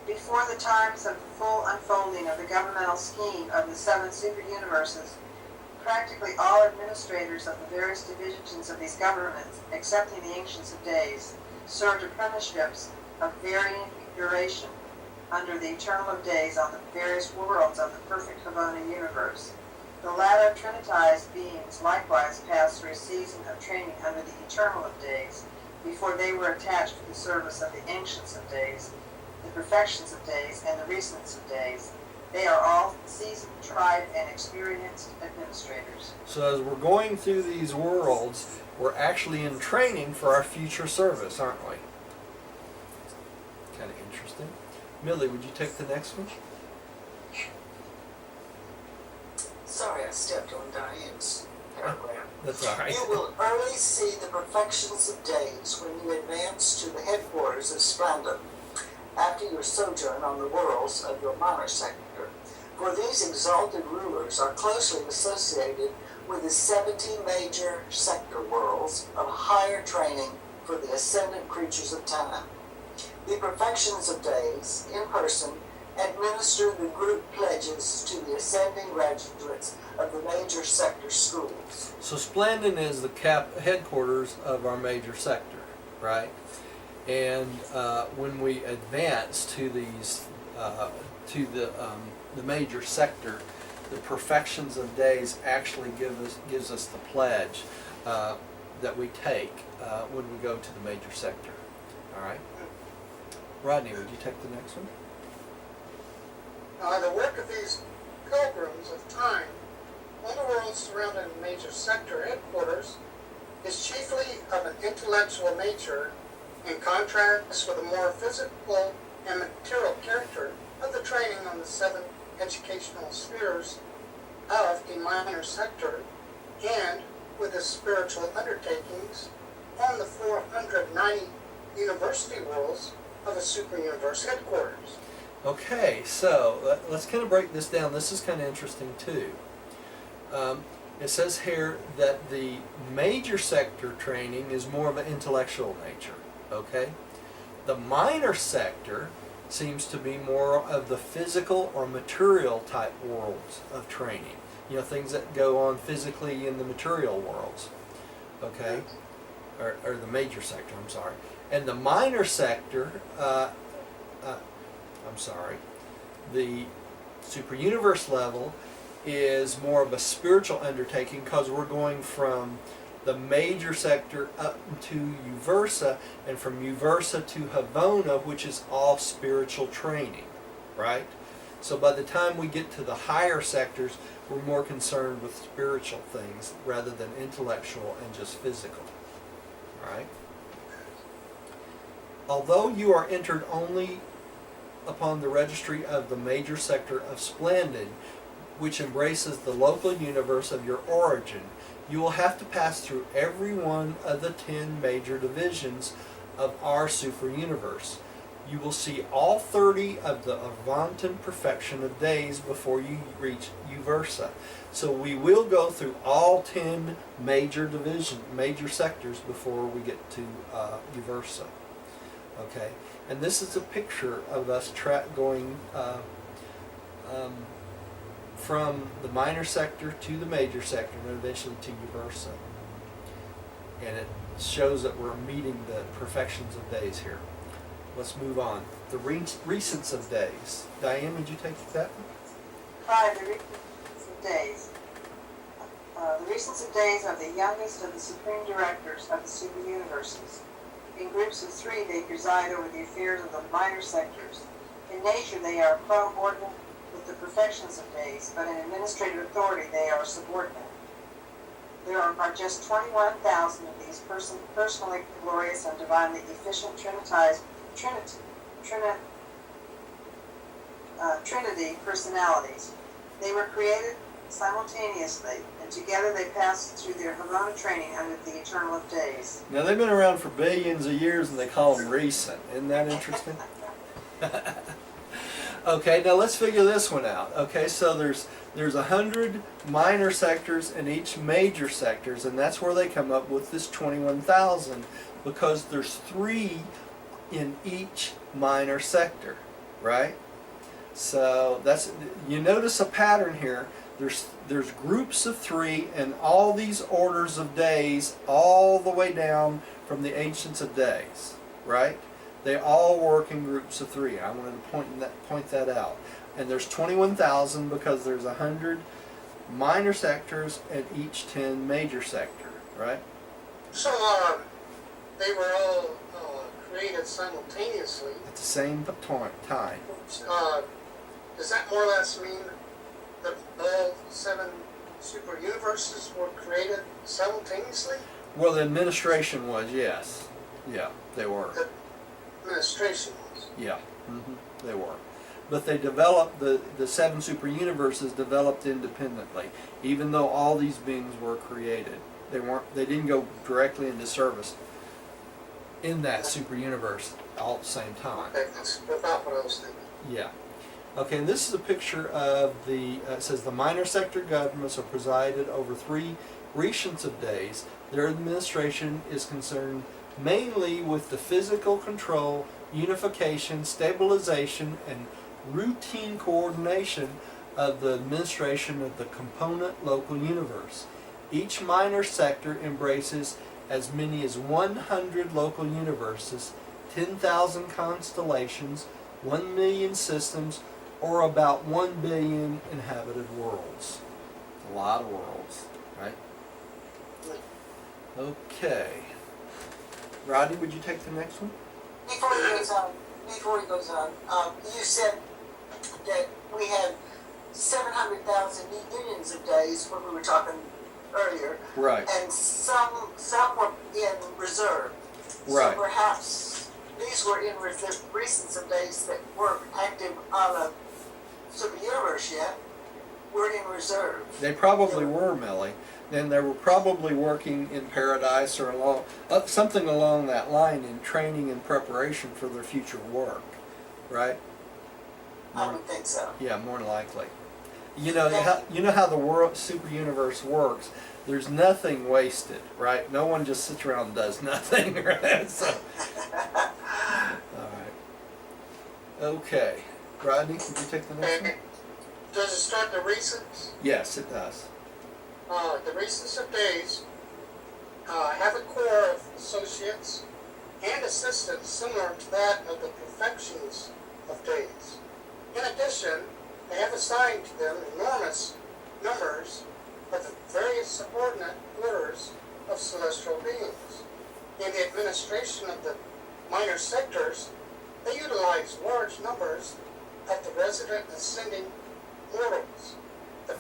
Before the times of full unfolding of the governmental scheme of the seven super-universes, practically all administrators of the various divisions of these governments, excepting the Ancients of Days, served apprenticeships of varying duration under the Eternal of Days on the various worlds of the perfect Havana universe. The latter Trinitized beings likewise passed through a season of training under the Eternal of Days before they were attached to the service of the Ancients of Days, the Perfections of Days, and the Recents of Days. They are all seasoned, tried, and experienced administrators. So as we're going through these worlds, we're actually in training for our future service, aren't we? Kind of interesting. Millie, would you take the next one? Sorry, I stepped on Diane's paragraph. That's all right. You will early see the perfections of days when you advance to the headquarters of Splendor, after your sojourn on the worlds of your minor sector. For these exalted rulers are closely associated with the 17 major sector worlds of higher training for the ascendant creatures of time. The perfections of days, in person, administer the group pledges to the ascending graduates of the major sector schools. So Splendon is the headquarters of our major sector, right? And when we advance to these, to the major sector, the perfections of days actually gives us the pledge that we take when we go to the major sector. All right. Rodney, would you take the next one? The work of these pilgrims of time on the world surrounding the major sector headquarters is chiefly of an intellectual nature, in contrast with the more physical and material character of the training on the seven educational spheres of the minor sector, and with the spiritual undertakings on the 490 university worlds of a super-universe headquarters. Okay, so let's kind of break this down. This is kind of interesting too. It says here that the major sector training is more of an intellectual nature, okay? The minor sector seems to be more of the physical or material type worlds of training. You know, things that go on physically in the material worlds, okay? Or the major sector, I'm sorry. And the minor sector, the super universe level is more of a spiritual undertaking, because we're going from the major sector up to Uversa, and from Uversa to Havona, which is all spiritual training, right? So by the time we get to the higher sectors, we're more concerned with spiritual things rather than intellectual and just physical, right? Although you are entered only upon the registry of the major sector of Splendid, which embraces the local universe of your origin. You will have to pass through every one of the 10 major divisions of our super universe. You will see all 30 of the Avantan perfection of days before you reach Uversa. So we will go through all 10 major sectors before we get to Uversa. Okay, and this is a picture of us going from the minor sector to the major sector and eventually to Uversa. And it shows that we're meeting the perfections of days here. Let's move on. The recents of days. Diane, would you take that one? 5. The recents of days. The recents of days are the youngest of the supreme directors of the super universes. In groups of 3, they preside over the affairs of the minor sectors. In nature, they are co-ordinate with the perfections of days, but in administrative authority, they are subordinate. There are just 21,000 of these personally glorious and divinely efficient Trinity personalities. They were created simultaneously, and together they passed through their Havana training under the eternal of days. Now they've been around for billions of years and they call them recent. Isn't that interesting? Okay, now let's figure this one out. Okay, so there's 100 minor sectors in each major sectors, and that's where they come up with this 21,000, because there's 3 in each minor sector, right? So that's, you notice a pattern here. There's groups of 3 and all these orders of days all the way down from the ancients of days, right? They all work in groups of 3. I wanted to point that out. And there's 21,000 because there's 100 minor sectors and each 10 major sector, right? So, they were all created simultaneously. At the same time. Does that more or less mean that all 7 super universes were created simultaneously? Well, the administration was, yes. Yeah, they were. The administration was. Yeah, they were. But they developed, the 7 super universes developed independently, even though all these beings were created. They didn't go directly into service in that super universe all at the same time. Okay, that's about what I was thinking. Yeah. Okay, and this is a picture of it says the minor sector governments are presided over 3 recents of days. Their administration is concerned mainly with the physical control, unification, stabilization, and routine coordination of the administration of the component local universe. Each minor sector embraces as many as 100 local universes, 10,000 constellations, 1 million systems, or about 1 billion inhabited worlds. A lot of worlds, right? Okay. Rodney, would you take the next one? Before he goes on, you said that we had 700,000 unions of days when we were talking earlier. Right. And some were in reserve. Right. So perhaps these were in recents of days that weren't active on a super universe yet. We're in reserve. They probably were, Millie. Then they were probably working in paradise or something along that line in training and preparation for their future work, right? I would think so. Yeah, more than likely. You know how the super universe works. There's nothing wasted, right? No one just sits around and does nothing, right? So, all right. Okay, Rodney, could you take the next one? Does it start the recents? Yes, it does. The recents of days have a core of associates and assistants similar to that of the perfections of days. In addition, they have assigned to them enormous numbers of the various subordinate orders of celestial beings. In the administration of the minor sectors, they utilize large numbers of the resident ascending mortals, the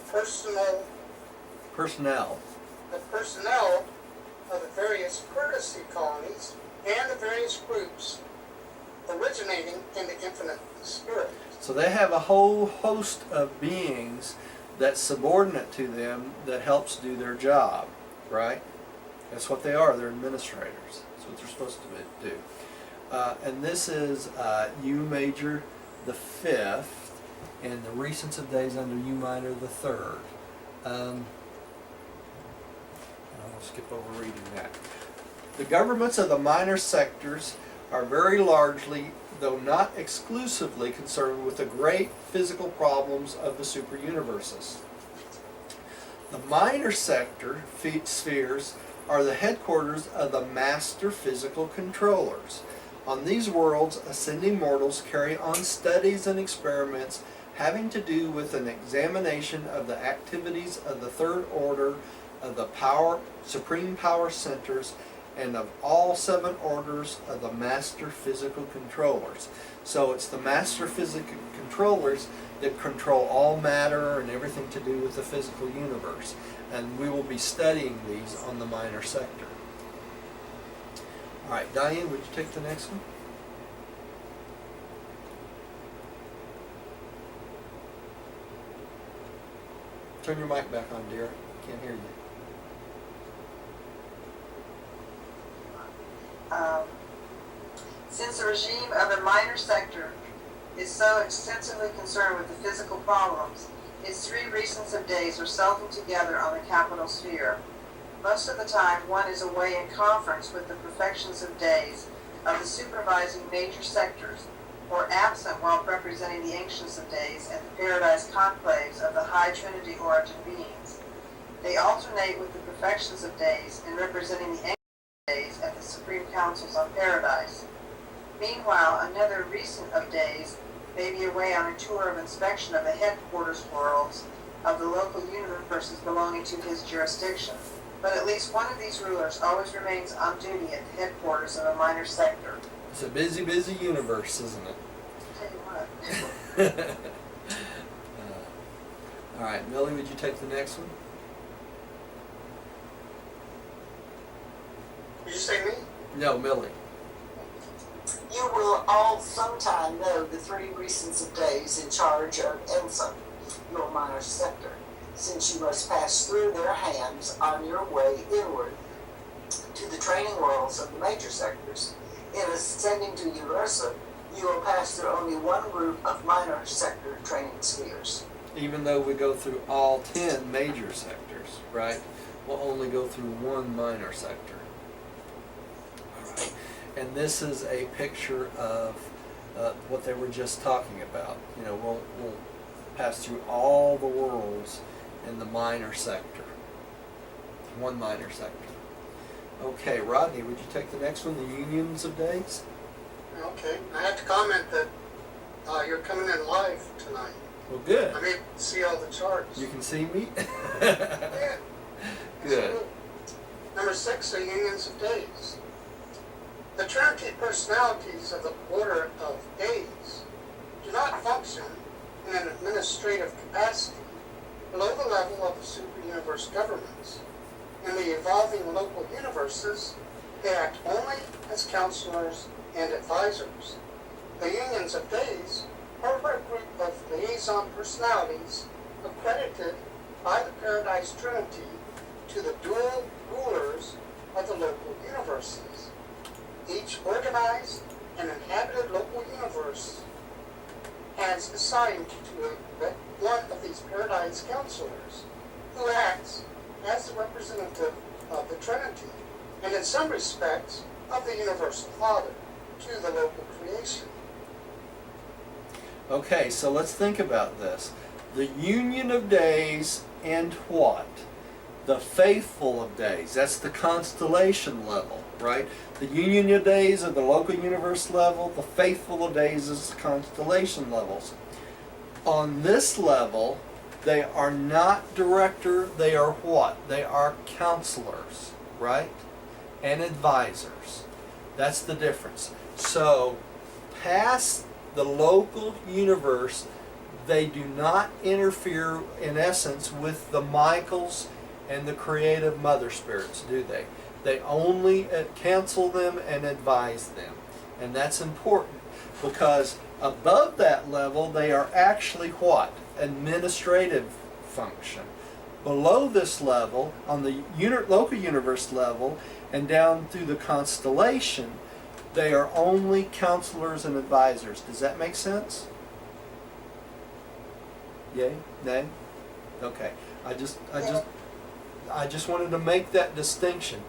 personnel of the various courtesy colonies and the various groups originating in the infinite spirit. So they have a whole host of beings that's subordinate to them that helps do their job, right? That's what they are. They're administrators. That's what they're supposed to do. And this is U major the 5th, and the recents of days under U minor the 3rd. I'll skip over reading that. The governments of the minor sectors are very largely, though not exclusively, concerned with the great physical problems of the super-universes. The minor sector spheres are the headquarters of the master physical controllers. On these worlds, ascending mortals carry on studies and experiments having to do with an examination of the activities of the third order of the supreme power centers and of all 7 orders of the master physical controllers. So it's the master physical controllers that control all matter and everything to do with the physical universe. And we will be studying these on the minor sector. All right, Diane, would you take the next one? Turn your mic back on, dear. Can't hear you. Since the regime of the minor sector is so extensively concerned with the physical problems, its 3 recents of days are seldom together on the capital sphere. Most of the time, one is away in conference with the perfections of days of the supervising major sectors, or absent while representing the ancients of days and the paradise conclaves of the high Trinity origin beings. They alternate with the perfections of days in representing the ancient days at the supreme councils on paradise. Meanwhile, another recent of days may be away on a tour of inspection of the headquarters worlds of the local universes belonging to his jurisdiction. But at least one of these rulers always remains on duty at the headquarters of a minor sector. It's a busy, busy universe, isn't it? Tell you what. All right, Millie, would you take the next one? Did you say me? No, Millie. You will all sometime know the 3 recents of days in charge of Elsa, your minor sector, since you must pass through their hands on your way inward to the training worlds of the major sectors. In ascending to Ursa, you will pass through only one group of minor sector training spheres. Even though we go through all 10 major sectors, right? We'll only go through one minor sector. All right. And this is a picture of what they were just talking about. You know, we'll pass through all the worlds in the minor sector. One minor sector. Okay, Rodney, would you take the next one, the unions of days? Okay. I have to comment that you're coming in live tonight. Well, good. I mean, see all the charts. You can see me? Yeah. Good. Number 6, the unions of days. The Trinity personalities of the order of days do not function in an administrative capacity below the level of the super-universe governments. In the evolving local universes, they act only as counselors and advisors. The unions of days are a group of liaison personalities accredited by the Paradise Trinity to the dual rulers of the local universes. Each organized and inhabited local universe has assigned to one of these Paradise counselors who acts as the representative of the Trinity and in some respects of the Universal Father to the local creation. Okay, so let's think about this. The union of days and what? The faithful of days. That's the constellation level, right? The union of days are the local universe level. The faithful of days is the constellation levels. On this level, they are not director, they are what? They are counselors, right? And advisors. That's the difference. So, past the local universe, they do not interfere, in essence, with the Michaels and the creative mother spirits, do they? They only counsel them and advise them. And that's important. because above that level they are actually what? Administrative function. Below this level, on the local universe level and down through the constellation, they are only counselors and advisors. Does that make sense? Yay? Nay? Okay. I just wanted to make that distinction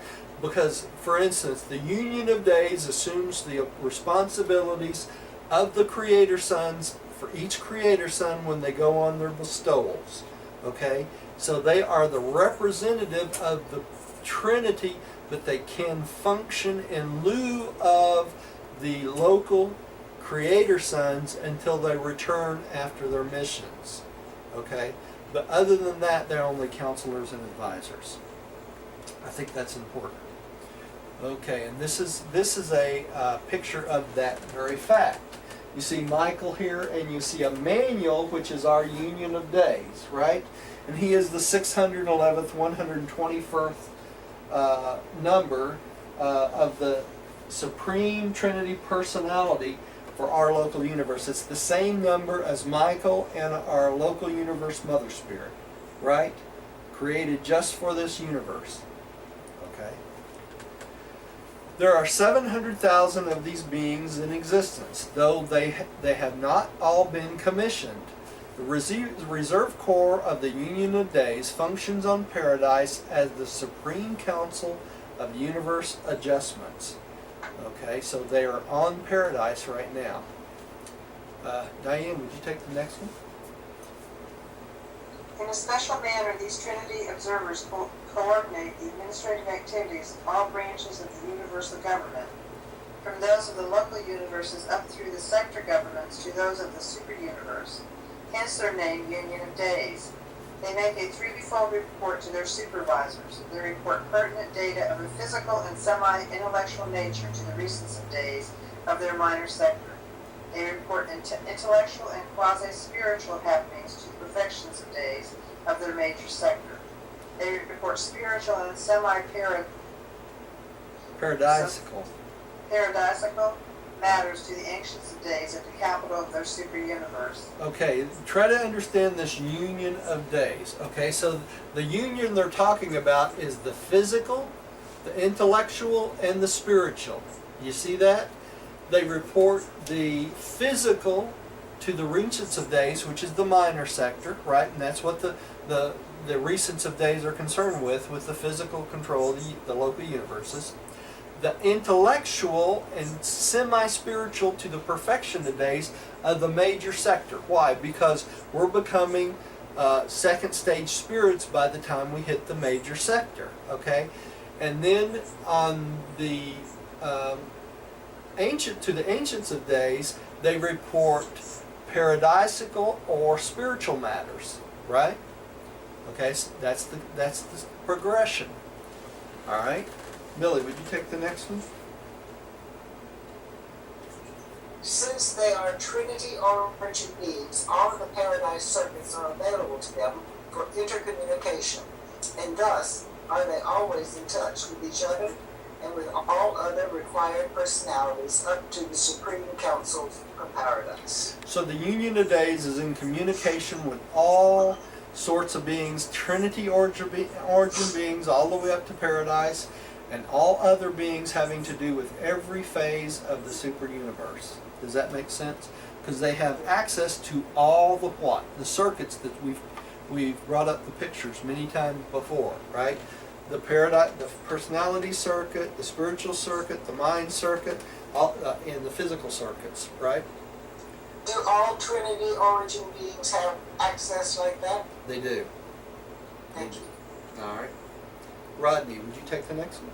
because, for instance, the Union of Days assumes the responsibilities of the Creator Sons for each Creator Son when they go on their bestowals. Okay? So they are the representative of the Trinity, but they can function in lieu of the local Creator Sons until they return after their missions. Okay? But other than that, they're only counselors and advisors. I think that's important. Okay, and this is a picture of that very fact. You see Michael here, and you see Emmanuel, which is our Union of Days, right? And he is the 611th, 121st number of the Supreme Trinity personality for our local universe. It's the same number as Michael and our local universe Mother Spirit, right? Created just for this universe. Okay. There are 700,000 of these beings in existence, though they have not all been commissioned. The reserve corps of the Union of Days functions on Paradise as the Supreme Council of Universe Adjustments. Okay, so they are on Paradise right now. Diane, would you take the next one? In a special manner, these Trinity observers coordinate the administrative activities of all branches of the universal government, from those of the local universes up through the sector governments to those of the super-universe. Hence their name, Union of Days. They make a threefold report to their supervisors. They report pertinent data of a physical and semi-intellectual nature to the recents of days of their minor sector. They report intellectual and quasi-spiritual happenings to the perfections of days of their major sector. They report spiritual and Paradisical matters to the ancients of days at the capital of their super universe. Okay, try to understand this Union of Days. Okay, so the union they're talking about is the physical, the intellectual, and the spiritual. You see that? They report the physical to the recents of days, which is the minor sector, right? And that's what the recents of days are concerned with the physical control of the local universes. The intellectual and semi-spiritual to the perfection of days of the major sector. Why? Because we're becoming second stage spirits by the time we hit the major sector. Okay, and then on the ancients of days, they report paradisical or spiritual matters. Right? Okay, so that's the progression. All right. Billy, would you take the next one? Since they are Trinity origin beings, all of the Paradise circuits are available to them for intercommunication, and thus are they always in touch with each other and with all other required personalities up to the Supreme Council of Paradise. So the Union of Days is in communication with all sorts of beings, Trinity origin beings, all the way up to Paradise, and all other beings having to do with every phase of the super universe. Does that make sense? Because they have access to all the what? The circuits that we've brought up the pictures many times before, right? The personality circuit, the spiritual circuit, the mind circuit, and the physical circuits, right? Do all Trinity origin beings have access like that? They do. Thank you. All right. Rodney, would you take the next one?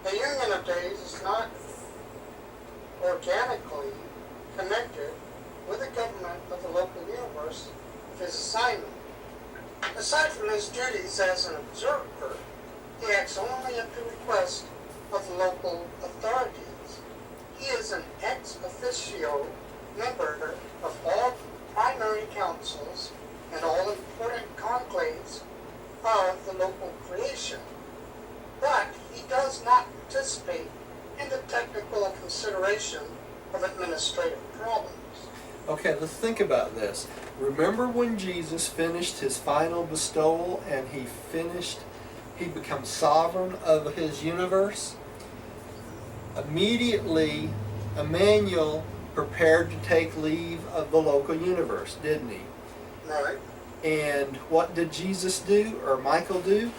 The Union of Days is not organically connected with the government of the local universe of his assignment. Aside from his duties as an observer, he acts only at the request of the local authorities. He is an ex officio member of all primary councils and all important conclaves of the local creation, but he does not participate in the technical consideration of administrative problems. Okay, let's think about this. Remember when Jesus finished his final bestowal and he becomes sovereign of his universe? Immediately, Emmanuel prepared to take leave of the local universe, didn't he? Right. And what did Jesus do, or Michael do?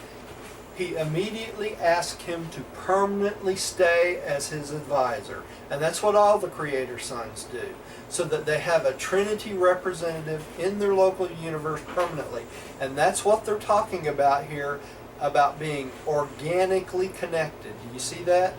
He immediately asked him to permanently stay as his advisor. And that's what all the Creator Sons do, so that they have a Trinity representative in their local universe permanently. And that's what they're talking about here, about being organically connected. Do you see that?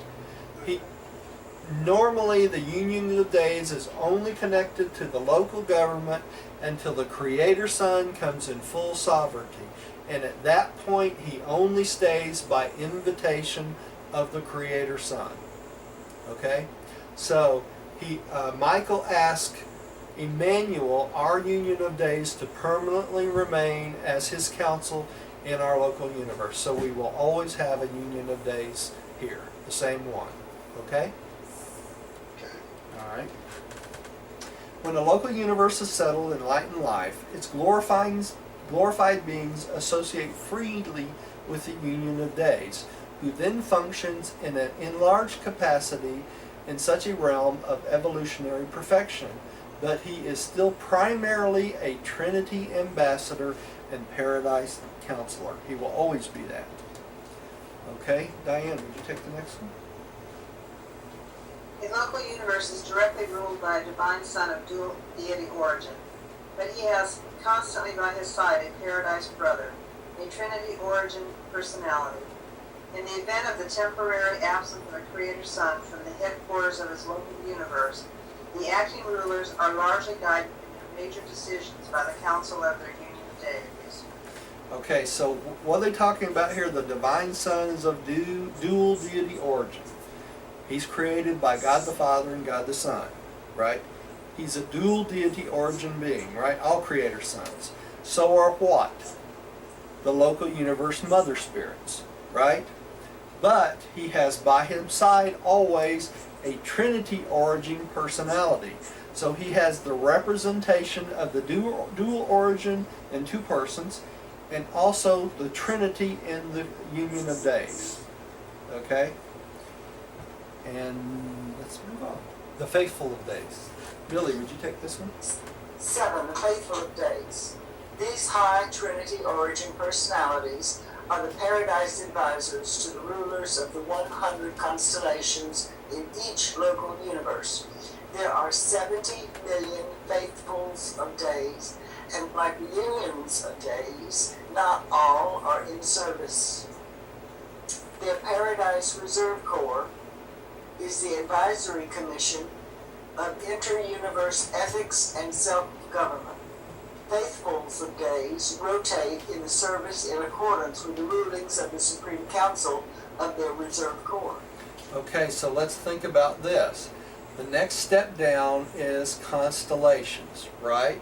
Normally, the Union of Days is only connected to the local government until the Creator Son comes in full sovereignty. And at that point, he only stays by invitation of the Creator Son. Okay? So, Michael asked Emmanuel, our Union of Days, to permanently remain as his counsel in our local universe. So we will always have a Union of Days here, the same one. Okay? All right. When a local universe is settled in light and life, its glorified beings associate freely with the Union of Days, who then functions in an enlarged capacity in such a realm of evolutionary perfection, but he is still primarily a Trinity ambassador and paradise counselor. He will always be that. Okay, Diane, would you take the next one? A local universe is directly ruled by a divine son of dual deity origin, but he has constantly by his side a paradise brother, a Trinity origin personality. In the event of the temporary absence of a Creator Son from the headquarters of his local universe, the acting rulers are largely guided in their major decisions by the council of their Union of Deities. Okay, so what are they talking about here? The divine son is of dual deity origin. He's created by God the Father and God the Son, right? He's a dual deity origin being, right? All Creator Sons. So are what? The local universe mother spirits, right? But he has by his side always a Trinity origin personality. So he has the representation of the dual origin in two persons, and also the Trinity in the Union of Days. Okay? And let's move on. The Faithful of Days. Billy, would you take this one? 7. The Faithful of Days. These high Trinity origin personalities are the paradise advisors to the rulers of the 100 constellations in each local universe. There are 70 million faithfuls of days, and like unions of days, not all are in service. Their Paradise Reserve Corps is the advisory commission of inter-universe ethics and self-government. Faithfuls of days rotate in the service in accordance with the rulings of the Supreme Council of their Reserve Corps. Okay, so let's think about this. The next step down is constellations, right?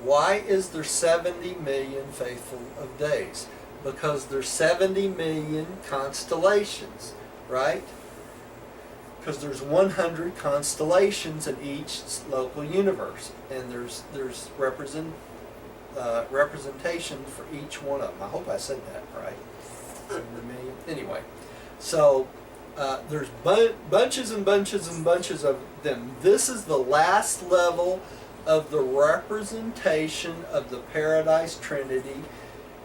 Why is there 70 million faithful of days? Because there's 70 million constellations, right? Because there's 100 constellations in each local universe, and there's representation for each one of them. I hope I said that right. 70 million. Anyway, so there's bunches and bunches and bunches of them. This is the last level of the representation of the Paradise Trinity,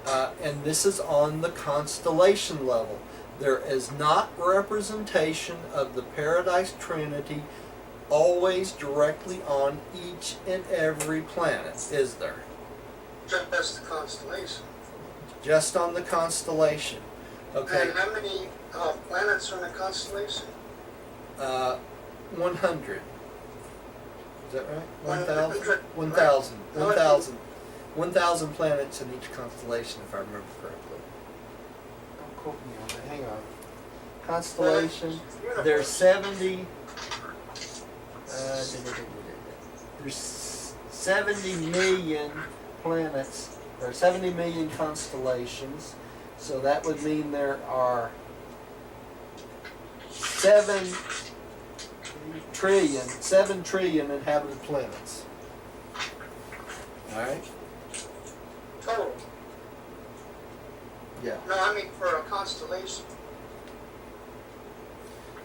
and this is on the constellation level. There is not representation of the Paradise Trinity always directly on each and every planet, is there? Just the constellation. Just on the constellation. Okay. And how many planets are in a constellation? 100. Is that right? 1,000? 100. 1,000. Right. 1,000. 1,000 planets in each constellation, if I remember correctly. Don't quote me on that. Hang on. Constellation. There's 70. There's 70 million planets. There are 70 million constellations. So that would mean there are 7 million 7 trillion inhabited planets. All right? Total. Yeah. No, I mean for a constellation.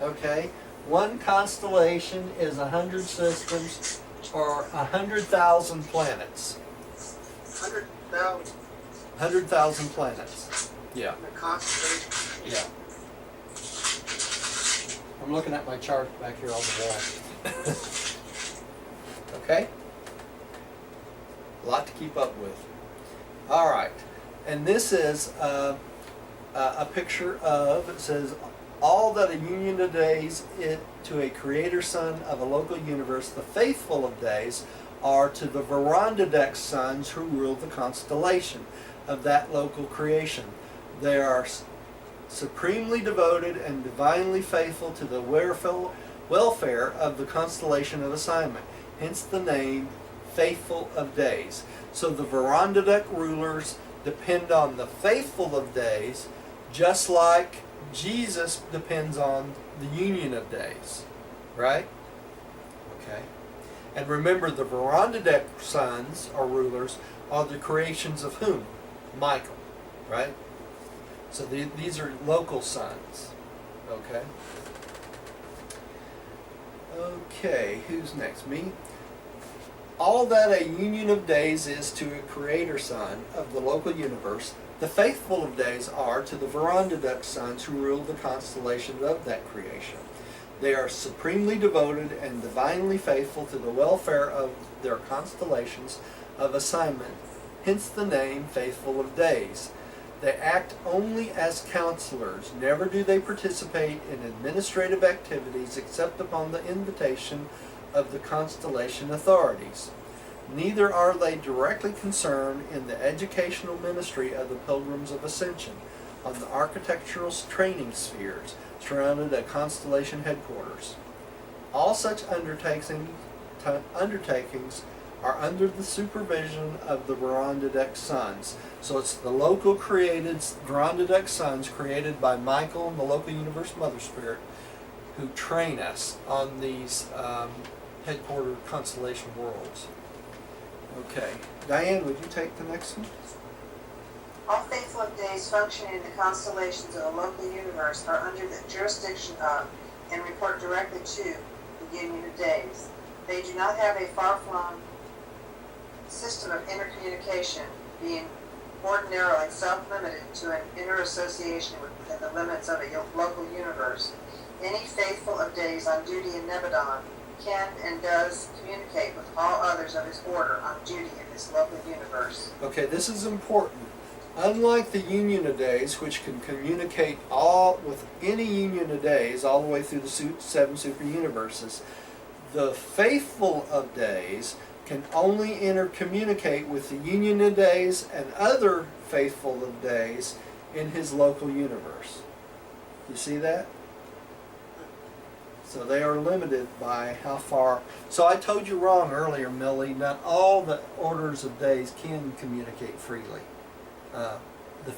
Okay. One constellation is 100 systems or 100,000 planets. 100,000 100,000 planets. Yeah. in a constellation. Yeah. I'm looking at my chart back here on the wall. Okay? A lot to keep up with. All right. And this is a picture of, it says, all that a union of days to a creator son of a local universe, the faithful of days, are to the Verandadek sons who rule the constellation of that local creation. They are supremely devoted and divinely faithful to the welfare of the constellation of assignment, hence the name faithful of days. So the Verandadek rulers depend on the faithful of days, just like Jesus depends on the union of days, right? Okay. And remember, the Verandadek sons or rulers are the creations of whom? Michael, right? So these are local sons, okay? Okay, who's next? Me? All that a union of days is to a creator son of the local universe, the faithful of days are to the Verandadek sons who rule the constellation of that creation. They are supremely devoted and divinely faithful to the welfare of their constellations of assignment, hence the name faithful of days. They act only as counselors, never do they participate in administrative activities except upon the invitation of the constellation authorities. Neither are they directly concerned in the educational ministry of the Pilgrims of Ascension on the architectural training spheres surrounding a constellation headquarters. All such undertakings are under the supervision of the Verandadek sons. So it's the local created Verandadek sons created by Michael and the local universe Mother Spirit who train us on these headquartered constellation worlds. Okay. Diane, would you take the next one? All faithful of days functioning in the constellations of the local universe are under the jurisdiction of and report directly to the union of days. They do not have a far-flung system of intercommunication, being ordinarily self-limited to an interassociation within the limits of a local universe. Any faithful of days on duty in Nebadon can and does communicate with all others of his order on duty in his local universe. Okay, this is important. Unlike the Union of Days, which can communicate with any Union of Days all the way through the 7 super universes, the Faithful of Days can only intercommunicate with the Union of Days and other Faithful of Days in his local universe. You see that? So they are limited by how far. So I told you wrong earlier, Millie. Not all the orders of days can communicate freely. The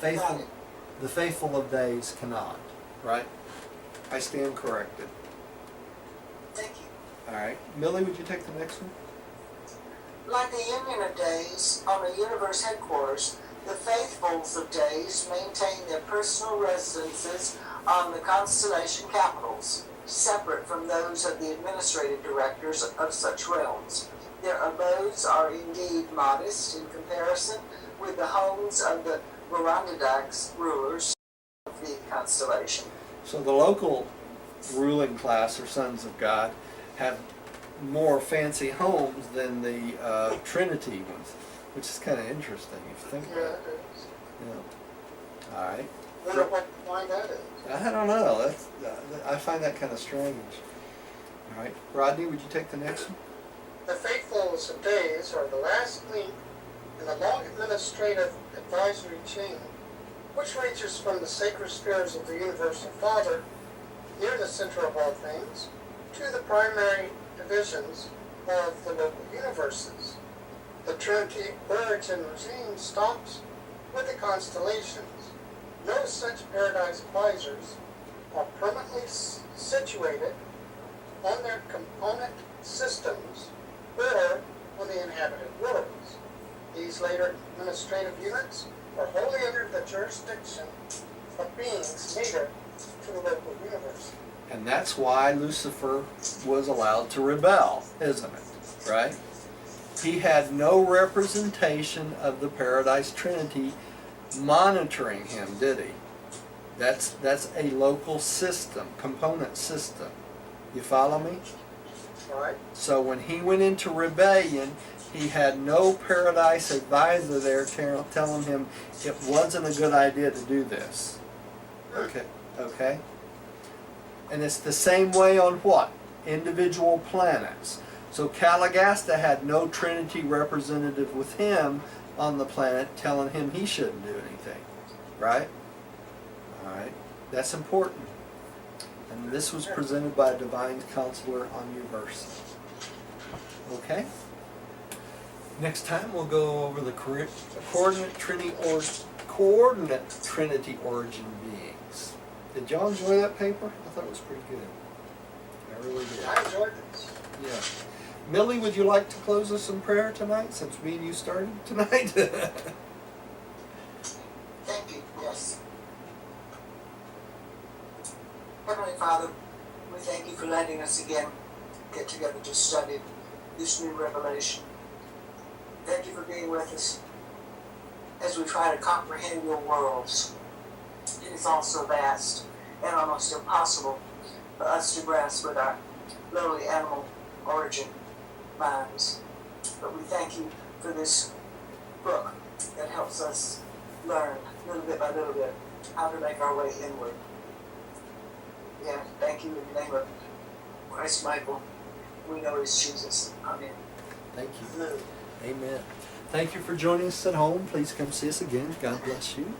faithful of days cannot. Right? I stand corrected. Thank you. All right, Millie, would you take the next one? Like the Union of Days on the universe headquarters, the faithfuls of days maintain their personal residences on the constellation capitals, separate from those of the administrative directors of such realms. Their abodes are indeed modest in comparison with the homes of the Verandadek rulers of the constellation. So the local ruling class or sons of God have more fancy homes than the Trinity ones, which is kind of interesting if you think Yeah, about it. it is. Yeah. All right. Wonder what why that is. I don't know. I find that kind of strange. All right, Rodney, would you take the next one? The faithfuls of days are the last link in the long administrative advisory chain, which reaches from the sacred spheres of the Universal Father, near the center of all things, to the primary divisions of the local universes. The Trinity origin regime stops with the constellations. No such paradise advisors are permanently situated on their component systems or on the inhabited worlds. These later administrative units are wholly under the jurisdiction of beings native to the local universe. And that's why Lucifer was allowed to rebel, isn't it? Right? He had no representation of the Paradise Trinity monitoring him, did he? That's a local system, component system. You follow me? All right? So when he went into rebellion, he had no Paradise advisor there telling him it wasn't a good idea to do this. Okay? And it's the same way on what? Individual planets. So Calagasta had no Trinity representative with him on the planet telling him he shouldn't do anything. Right? Alright. That's important. And this was presented by a divine counselor on Uverse. Okay? Next time we'll go over the coordinate Trinity origin beings. Did y'all enjoy that paper? I thought it was pretty good. I really did. I enjoyed this. Yeah. Millie, would you like to close us in prayer tonight, since me and you started tonight? Thank you, yes. Heavenly Father, we thank you for letting us again get together to study this new revelation. Thank you for being with us as we try to comprehend your worlds. It is all so vast and almost impossible for us to grasp with our lowly animal origin minds. But we thank you for this book that helps us learn little bit by little bit how to make our way inward. Yeah, thank you in the name of Christ Michael. We know it's Jesus. Amen. Thank you. Amen. Thank you for joining us at home. Please come see us again. God bless you.